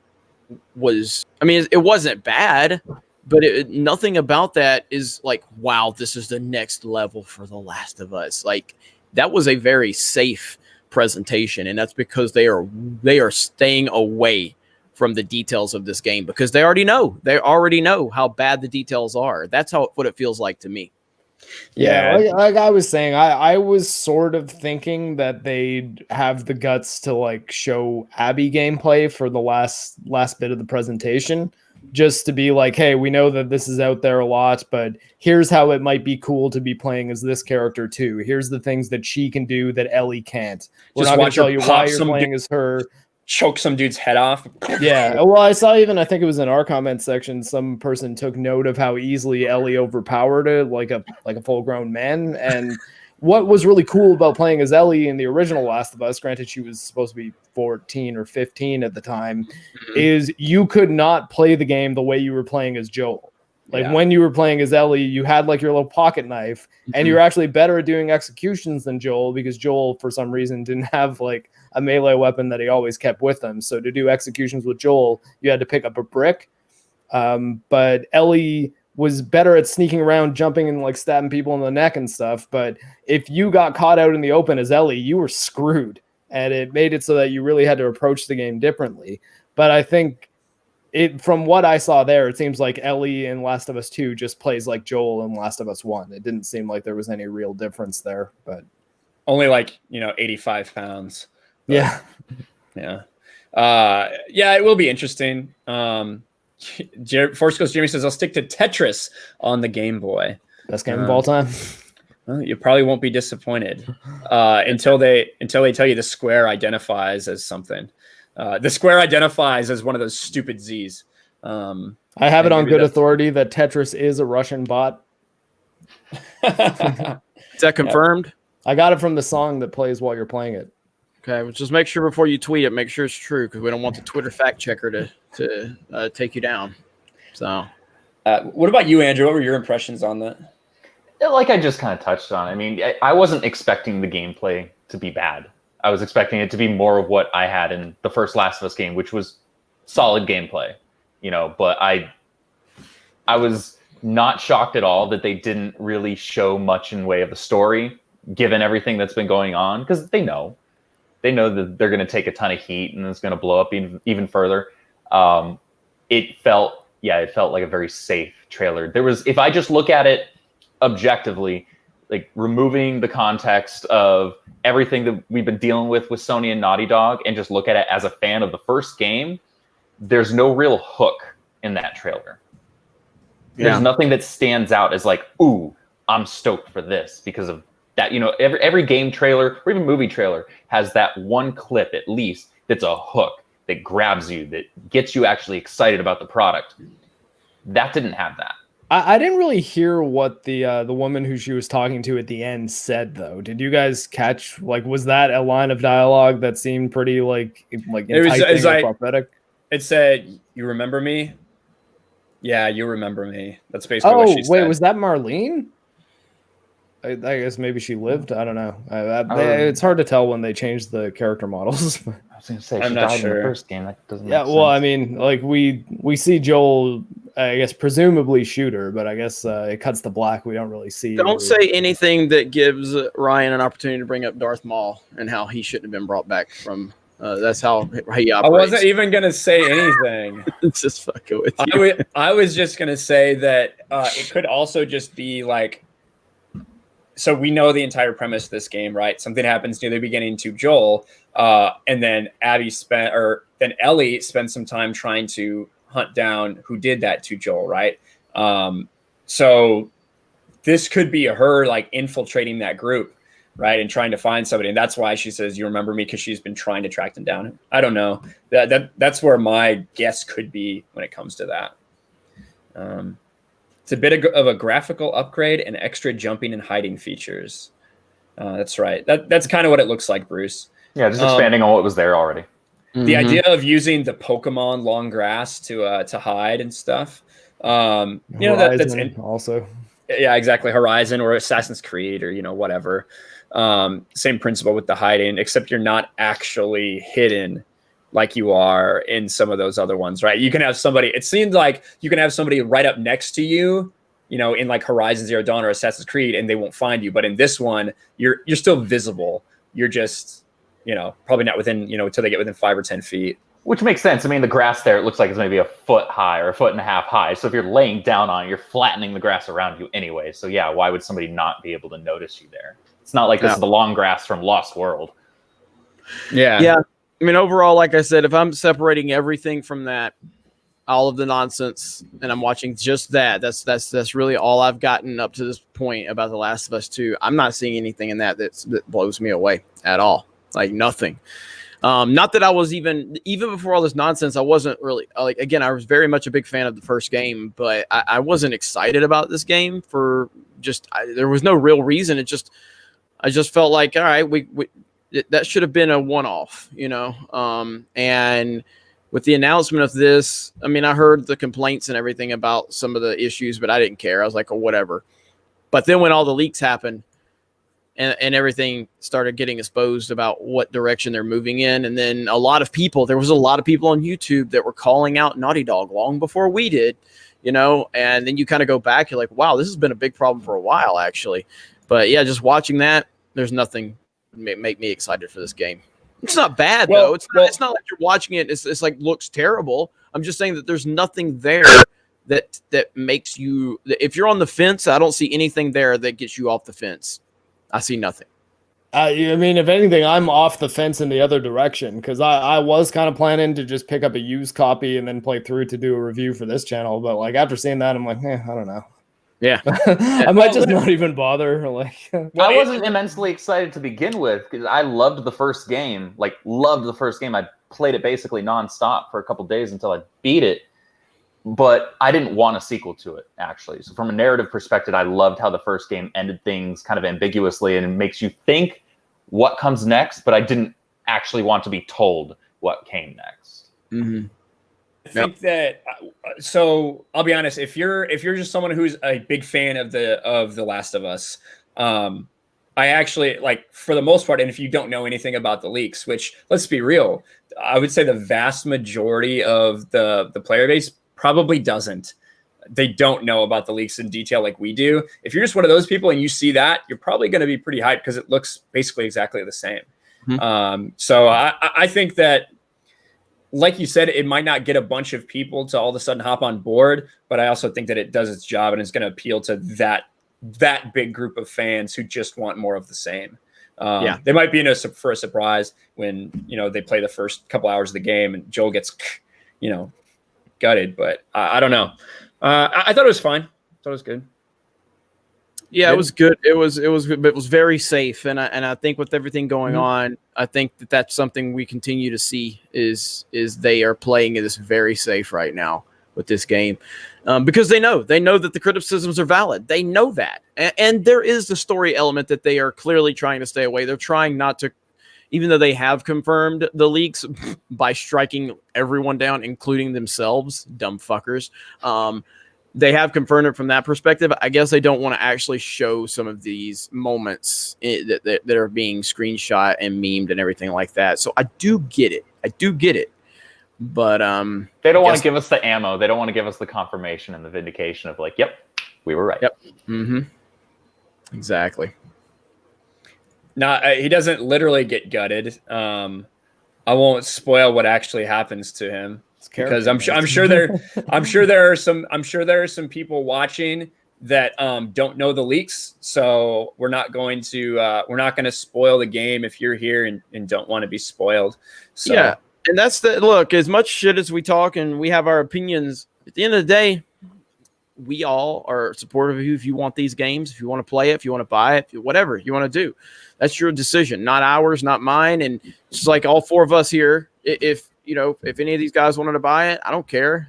was, I mean, it wasn't bad, but nothing about that is like, wow, this is the next level for The Last of Us. Like, that was a very safe presentation, and that's because they are staying away from the details of this game, because they already know how bad the details are. That's what it feels like to me. Yeah, like I was saying, I was sort of thinking that they'd have the guts to like show Abby gameplay for the last bit of the presentation, just to be like, hey, we know that this is out there a lot, but here's how it might be cool to be playing as this character too. Here's the things that she can do that Ellie can't. We're Just not going watch to tell her you pop why you're some playing as her. Choke some dude's head off. Yeah, well, I saw I think it was in our comment section, some person took note of how easily Ellie overpowered it, like a full-grown man. And what was really cool about playing as Ellie in the original Last of Us, granted she was supposed to be 14 or 15 at the time, is you could not play the game the way you were playing as Joel. Like when you were playing as Ellie, you had like your little pocket knife, and you're actually better at doing executions than Joel, because Joel, for some reason, didn't have like a melee weapon that he always kept with him. So to do executions with Joel, you had to pick up a brick. But Ellie was better at sneaking around, jumping and like stabbing people in the neck and stuff. But if you got caught out in the open as Ellie, you were screwed. And it made it so that you really had to approach the game differently. But I think from what I saw there, it seems like Ellie in Last of Us 2 just plays like Joel in Last of Us 1. It didn't seem like there was any real difference there, but only like, 85 pounds. But, yeah. It will be interesting. Force Ghost Jeremy says, I'll stick to Tetris on the Game Boy. Best game of all time. Well, you probably won't be disappointed until they tell you the square identifies as something. The square identifies as one of those stupid Z's. I have it on good authority that Tetris is a Russian bot. Is that confirmed? I got it from the song that plays while you're playing it. Okay, well, just make sure before you tweet it, make sure it's true, because we don't want the Twitter fact checker to take you down. So, what about you, Andrew? What were your impressions on that? Like I just kind of touched on. I mean, I wasn't expecting the gameplay to be bad. I was expecting it to be more of what I had in the first Last of Us game, which was solid gameplay, but I was not shocked at all that they didn't really show much in way of a story, given everything that's been going on, because they know They know that they're going to take a ton of heat and it's going to blow up even further. It felt like a very safe trailer. If I just look at it objectively, like removing the context of everything that we've been dealing with Sony and Naughty Dog, and just look at it as a fan of the first game, there's no real hook in that trailer. There's nothing that stands out as like, ooh, I'm stoked for this because of that. You know, every game trailer or even movie trailer has that one clip at least that's a hook that grabs you, that gets you actually excited about the product. That didn't have that. I didn't really hear what the woman who she was talking to at the end said, though. Did you guys catch, like, was that a line of dialogue that seemed pretty like enticing or prophetic? It said, "You remember me? Yeah, you remember me." That's basically what she said. Wait, was that Marlene? I guess maybe she lived. I don't know. It's hard to tell when they changed the character models. I was going to say, I'm she not died sure. in the first game. That doesn't make sense. Well, I mean, like we see Joel, I guess, presumably shoot her, but I guess it cuts to black. We don't really see. Don't say anything that gives Ryan an opportunity to bring up Darth Maul and how he shouldn't have been brought back from. That's how he operates. I wasn't even gonna say anything. It's just fucking with you. I was just gonna say that it could also just be like. So we know the entire premise of this game, right? Something happens near the beginning to Joel, and then then Ellie spends some time trying to hunt down who did that to Joel, right? So this could be her like infiltrating that group, right, and trying to find somebody, and that's why she says, "You remember me?" because she's been trying to track them down. I don't know. That's where my guess could be when it comes to that. It's a bit of a graphical upgrade and extra jumping and hiding features. That's right. That's kind of what it looks like, Bruce. Yeah, just expanding on what was there already. The idea of using the Pokemon long grass to hide and stuff. That's also. Yeah, exactly. Horizon or Assassin's Creed or whatever. Same principle with the hiding, except you're not actually hidden like you are in some of those other ones, right? You can have somebody, it seems like you can have somebody right up next to you, in like Horizon Zero Dawn or Assassin's Creed, and they won't find you. But in this one, you're still visible. You're just, probably not within, until they get within 5 or 10 feet. Which makes sense. I mean, the grass there, it looks like it's maybe a foot high or a foot and a half high. So if you're laying down on it, you're flattening the grass around you anyway. So yeah, why would somebody not be able to notice you there? It's not like this is the long grass from Lost World. Yeah. I mean, overall, like I said, if I'm separating everything from that, all of the nonsense, and I'm watching just that's really all I've gotten up to this point about The Last of Us 2. I'm not seeing anything in that blows me away at all. Like nothing. Not that I was even before all this nonsense, I wasn't really like, again, I was very much a big fan of the first game, but I wasn't excited about this game for there was no real reason. I just felt like, all right, that should have been a one-off, and with the announcement of this, I mean, I heard the complaints and everything about some of the issues, but I didn't care. I was like, oh, whatever. But then when all the leaks happened and everything started getting exposed about what direction they're moving in, and then there was a lot of people on YouTube that were calling out Naughty Dog long before we did, and then you kind of go back, you're like, wow, this has been a big problem for a while, actually. But yeah, just watching that, there's nothing make me excited for this game. It's not bad though. It's not like you're watching it. It's like looks terrible. I'm just saying that there's nothing there that makes you. If you're on the fence, I don't see anything there that gets you off the fence. I see nothing. I mean, if anything, I'm off the fence in the other direction because I was kind of planning to just pick up a used copy and then play through to do a review for this channel. But like after seeing that, I'm like, I don't know. Yeah, I might just not even bother. Like, I wasn't immensely excited to begin with because I loved the first game. I played it basically nonstop for a couple days until I beat it. But I didn't want a sequel to it, actually. So from a narrative perspective, I loved how the first game ended things kind of ambiguously and it makes you think what comes next. But I didn't actually want to be told what came next. Mm-hmm. I think that so I'll be honest, if you're just someone who's a big fan of the Last of Us, I actually like for the most part, and if you don't know anything about the leaks, which let's be real, I would say the vast majority of the player base probably doesn't. They don't know about the leaks in detail like we do. If you're just one of those people and you see that, you're probably going to be pretty hyped because it looks basically exactly the same. So I think that, like you said, it might not get a bunch of people to all of a sudden hop on board, but I also think that it does its job and it's going to appeal to that big group of fans who just want more of the same. They might be for a surprise when they play the first couple hours of the game and Joel gets gutted, but I don't know. I thought it was fine. I thought it was good. Yeah, it was good. It was good, but it was very safe, and I think with everything going on, I think that's something we continue to see is they are playing this very safe right now with this game, because they know that the criticisms are valid. They know that, and there is the story element that they are clearly trying to stay away. They're trying not to, even though they have confirmed the leaks by striking everyone down, including themselves, dumb fuckers. They have confirmed it from that perspective. I guess they don't want to actually show some of these moments that are being screenshot and memed and everything like that. So I do get it. But they don't want to give us the ammo. They don't want to give us the confirmation and the vindication of like, yep, we were right. Yep. Exactly. No, he doesn't literally get gutted. I won't spoil what actually happens to him. Because I'm sure there are some people watching that don't know the leaks, so we're not going to spoil the game if you're here and don't want to be spoiled. So yeah, and that's the look. As much shit as we talk and we have our opinions, at the end of the day, we all are supportive of you. If you want these games, if you want to play it, if you want to buy it, whatever you want to do, that's your decision, not ours, not mine. And just like all four of us here, if any of these guys wanted to buy it, I don't care.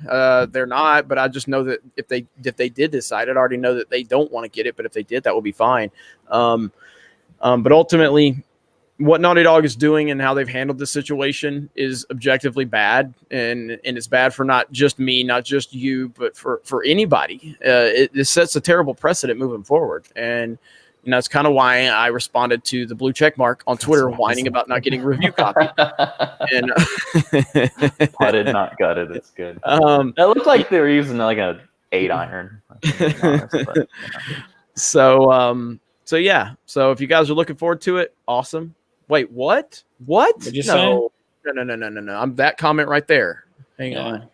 They're not, but I just know that if they did decide, I'd already know that they don't want to get it. But if they did, that would be fine. But ultimately, what Naughty Dog is doing and how they've handled this situation is objectively bad, and it's bad for not just me, not just you, but for anybody. It sets a terrible precedent moving forward, and that's kind of why I responded to the blue check mark on Twitter, whining about not getting review copy. And Putted, not gutted. It's good. It looked like they were using like a 8-iron. So yeah. So if you guys are looking forward to it, awesome. Wait, what? What? Did you say? No. I'm that comment right there. Hang on.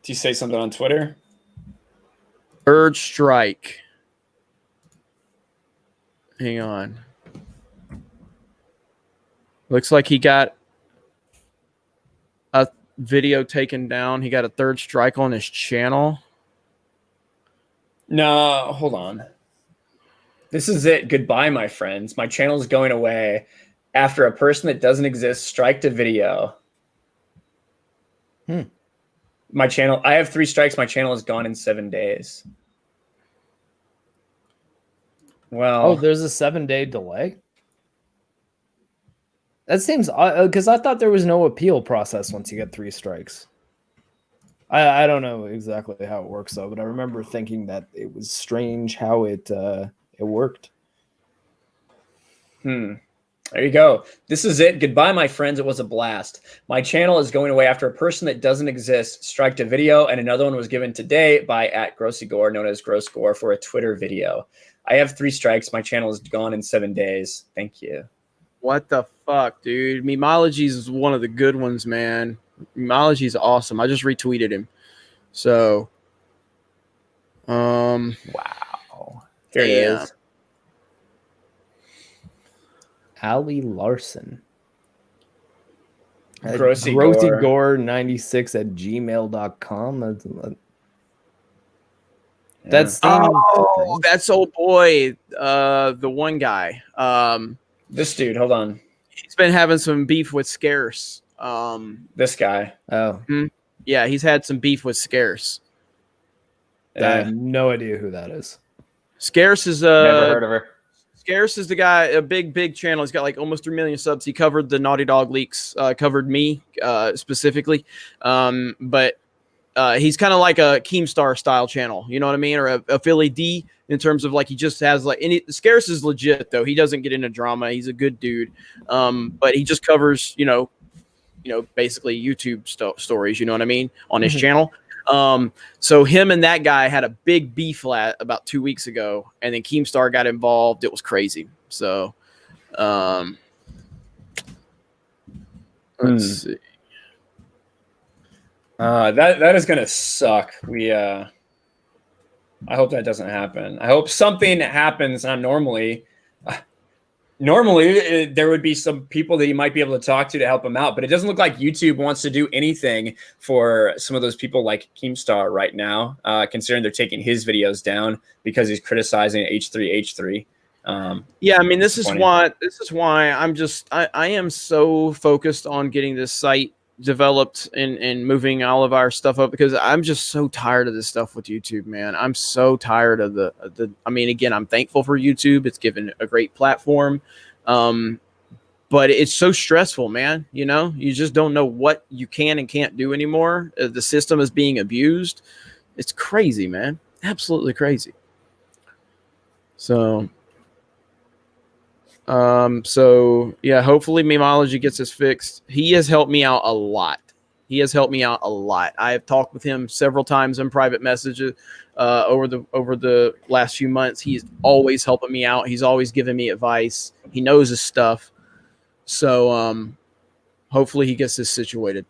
Did you say something on Twitter? Urge strike. Hang on. Looks like he got a video taken down. He got a third strike on his channel. No, hold on. This is it. Goodbye, my friends. My channel is going away after a person that doesn't exist striked a video. My channel, I have 3 strikes. My channel is gone in 7 days. Well, there's a 7-day delay. That seems odd because I thought there was no appeal process once you get 3 strikes. I don't know exactly how it works though, but I remember thinking that it was strange how it worked. There you go. This is it. Goodbye, my friends. It was a blast. My channel is going away after a person that doesn't exist striked a video, and another one was given today by @GrossieGore, known as GrossGore, for a Twitter video. I have 3 strikes. My channel is gone in 7 days. Thank you. What the fuck, dude? Memologies is one of the good ones, man. Memology's awesome. I just retweeted him. So, wow. Here it is. Allie Larson. GrossieGore96@gmail.com. That's that's old boy. The one guy. This dude. Hold on. He's been having some beef with Scarce. This guy. Oh. Yeah, he's had some beef with Scarce. I have no idea who that is. Scarce is never heard of her. Scarce is the guy, a big channel. He's got like almost 3 million subs. He covered the Naughty Dog leaks, covered me specifically. But he's kind of like a Keemstar style channel, you know what I mean? Or a Philly D in terms of like he just has like Scarce is legit though. He doesn't get into drama. He's a good dude. But he just covers, basically YouTube stories, you know what I mean, on his channel. So him and that guy had a big beef about 2 weeks ago, and then Keemstar got involved. It was crazy. So let's see. That is gonna suck. I hope that doesn't happen. I hope something happens. Normally, there would be some people that you might be able to talk to help him out, but it doesn't look like YouTube wants to do anything for some of those people like Keemstar right now, considering they're taking his videos down because he's criticizing H3H3. Yeah, I mean, this is why I am so focused on getting this site developed and moving all of our stuff up, because I'm just so tired of this stuff with YouTube, man. I'm so tired of the I mean, again, I'm thankful for YouTube. It's given a great platform. But it's so stressful, man. You know, you just don't know what you can and can't do anymore. The system is being abused. It's crazy, man. Absolutely crazy. So yeah, hopefully Memology gets this fixed. He has helped me out a lot. I have talked with him several times in private messages over the last few months. He's always helping me out. He's always giving me advice. He knows his stuff. So hopefully he gets this situated.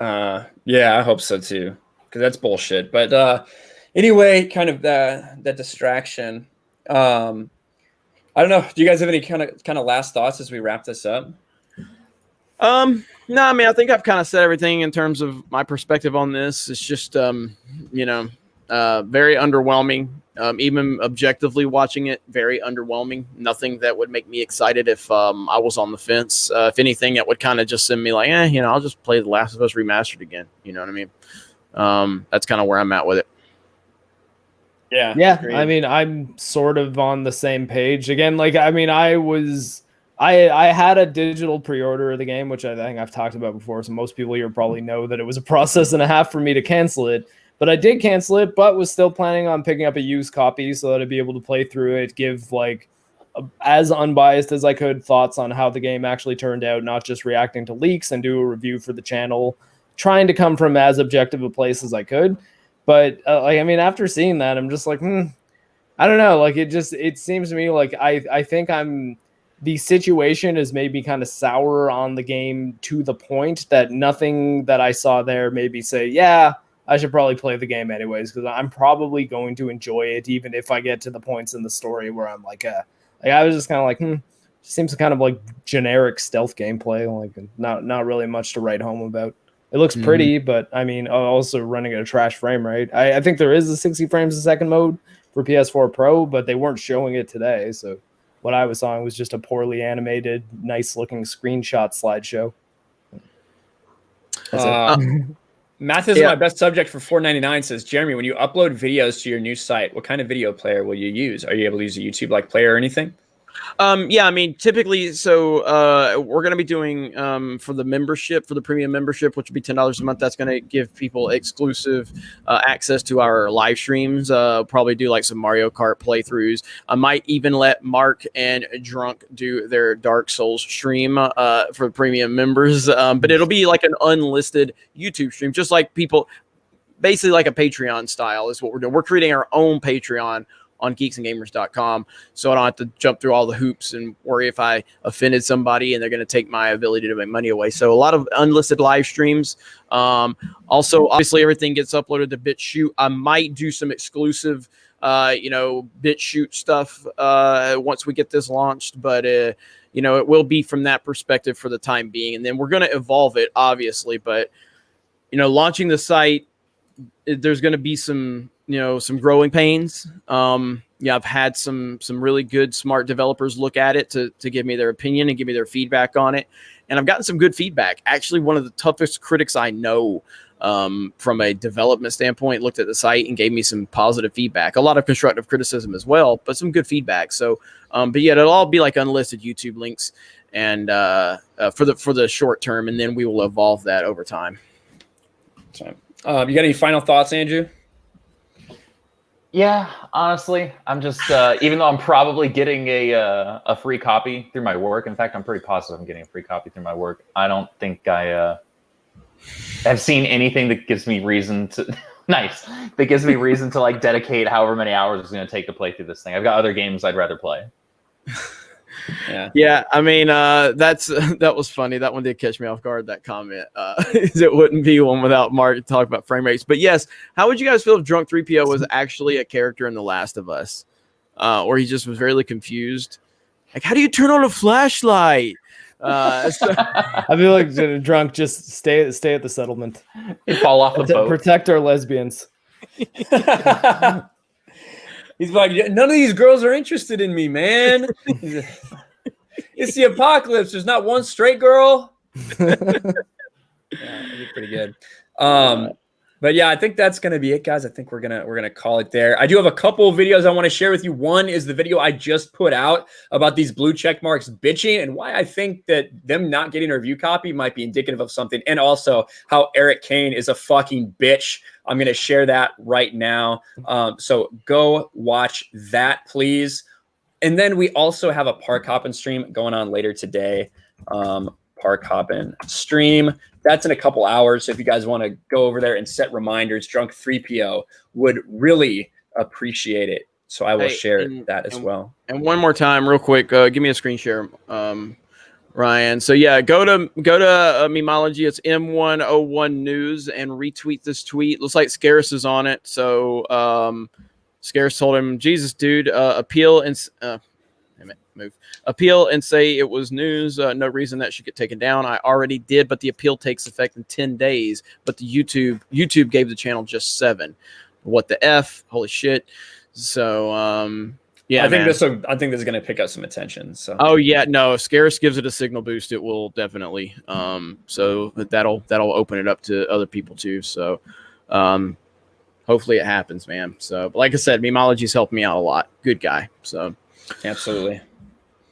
Yeah, I hope so too, because that's bullshit. But anyway, kind of that distraction. I don't know. Do you guys have any kind of last thoughts as we wrap this up? No, I mean, I think I've kind of said everything in terms of my perspective on this. It's just, very underwhelming. Even objectively watching it, very underwhelming. Nothing that would make me excited if I was on the fence. If anything, it would kind of just send me like, I'll just play The Last of Us Remastered again. You know what I mean? That's kind of where I'm at with it. Yeah. Agreed. I mean, I'm sort of on the same page again. Like, I mean, I had a digital pre-order of the game, which I think I've talked about before. So most people here probably know that it was a process and a half for me to cancel it. But I did cancel it, but was still planning on picking up a used copy so that I'd be able to play through it, give like as unbiased as I could thoughts on how the game actually turned out, not just reacting to leaks, and do a review for the channel, trying to come from as objective a place as I could. But I mean, after seeing that, I'm just like, I don't know. Like, it seems to me like I think the situation is maybe kind of sour on the game, to the point that nothing that I saw there made me say, yeah, I should probably play the game anyways, because I'm probably going to enjoy it, even if I get to the points in the story where I'm like I was just kind of like, seems kind of like generic stealth gameplay, like not really much to write home about. It looks pretty, but I mean, also running at a trash frame rate. I think there is a 60 frames a second mode for PS4 Pro, but they weren't showing it today. So what I was seeing was just a poorly animated, nice looking screenshot slideshow. That's it. Math is my best subject for $4.99 says, Jeremy, when you upload videos to your new site, what kind of video player will you use? Are you able to use a YouTube like player or anything? Yeah, I mean, typically, so we're going to be doing for the membership, for the premium membership, which would be $10 a month. That's going to give people exclusive access to our live streams. Probably do like some Mario Kart playthroughs. I might even let Mark and Drunk do their Dark Souls stream for premium members. But it'll be like an unlisted YouTube stream, just like people, basically like a Patreon style is what we're doing. We're creating our own Patreon on geeksandgamers.com, so I don't have to jump through all the hoops and worry if I offended somebody and they're going to take my ability to make money away. So a lot of unlisted live streams. Also, obviously, everything gets uploaded to BitChute. I might do some exclusive, BitChute stuff once we get this launched, but it will be from that perspective for the time being, and then we're going to evolve it, obviously. But launching the site, there's going to be some growing pains. I've had some really good, smart developers look at it to give me their opinion and give me their feedback on it. And I've gotten some good feedback. Actually, one of the toughest critics I know from a development standpoint looked at the site and gave me some positive feedback. A lot of constructive criticism as well, but some good feedback. So, but yeah, it'll all be like unlisted YouTube links and for the short term, and then we will evolve that over time. You got any final thoughts, Andrew? Yeah, honestly, I'm just even though I'm probably getting a free copy through my work. In fact, I'm pretty positive I'm getting a free copy through my work. I don't think I have seen anything that gives me reason to nice. That gives me reason to like dedicate however many hours it's going to take to play through this thing. I've got other games I'd rather play. Yeah. I mean, that was funny. That one did catch me off guard. That comment, it wouldn't be one without Mark talking about frame rates. But yes, how would you guys feel if Drunk 3PO was actually a character in The Last of Us, or he just was very confused? Like, how do you turn on a flashlight? I feel like Drunk, just stay at the settlement. He'd fall off the boat. Protect our lesbians. He's like, none of these girls are interested in me, man. It's the apocalypse. There's not one straight girl. Yeah, that'd be pretty good. But yeah, I think that's gonna be it, guys. I think we're gonna call it there. I do have a couple of videos I want to share with you. One is the video I just put out about these blue check marks bitching and why I think that them not getting a review copy might be indicative of something, and also how Eric Kane is a fucking bitch. I'm gonna share that right now. So go watch that, please. And then we also have a Park Hoppin' stream going on later today. Park Hoppin' stream. That's in a couple hours. So if you guys want to go over there and set reminders, Drunk 3PO would really appreciate it. So I will share that as well. And one more time, real quick, give me a screen share, Ryan. So yeah, go to Memology. It's M101 News and retweet this tweet. Looks like Scarce is on it. So Scarce told him, Jesus, dude, appeal and appeal and say it was news. No reason that should get taken down. I already did, but the appeal takes effect in 10 days. But the YouTube gave the channel just 7. What the F? Holy shit. So yeah, I think this is going to pick up some attention. So oh yeah, no, if Scarce gives it a signal boost, it will definitely. So that'll open it up to other people too. So hopefully it happens, man. So like I said, Memology's helped me out a lot. Good guy. So absolutely.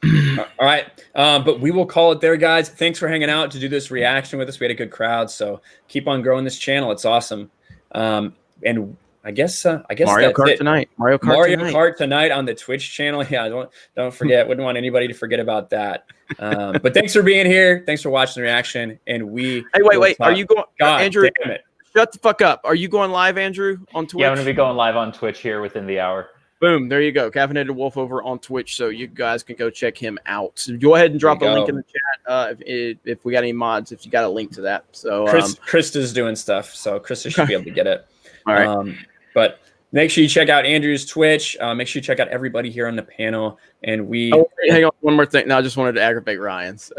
All right. But we will call it there, guys. Thanks for hanging out to do this reaction with us. We had a good crowd, so keep on growing this channel. It's awesome. And I guess Mario that's Kart it. tonight. Mario Kart tonight on the Twitch channel. Yeah, don't forget. Wouldn't want anybody to forget about that. But thanks for being here. Thanks for watching the reaction. And we wait. Are you going? God, Andrew, damn it. Shut the fuck up. Are you going live, Andrew, on Twitch? Yeah, I'm gonna be going live on Twitch here within the hour. Boom, there you go. Caffeinated Wolf over on Twitch, so you guys can go check him out. So go ahead and drop a link in the chat if we got any mods, if you got a link to that. So Krista's doing stuff, so Krista should be able to get it. All right. But make sure you check out Andrew's Twitch. Make sure you check out everybody here on the panel. And we hang on, one more thing. No, I just wanted to aggravate Ryan. So.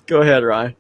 Go ahead, Ryan.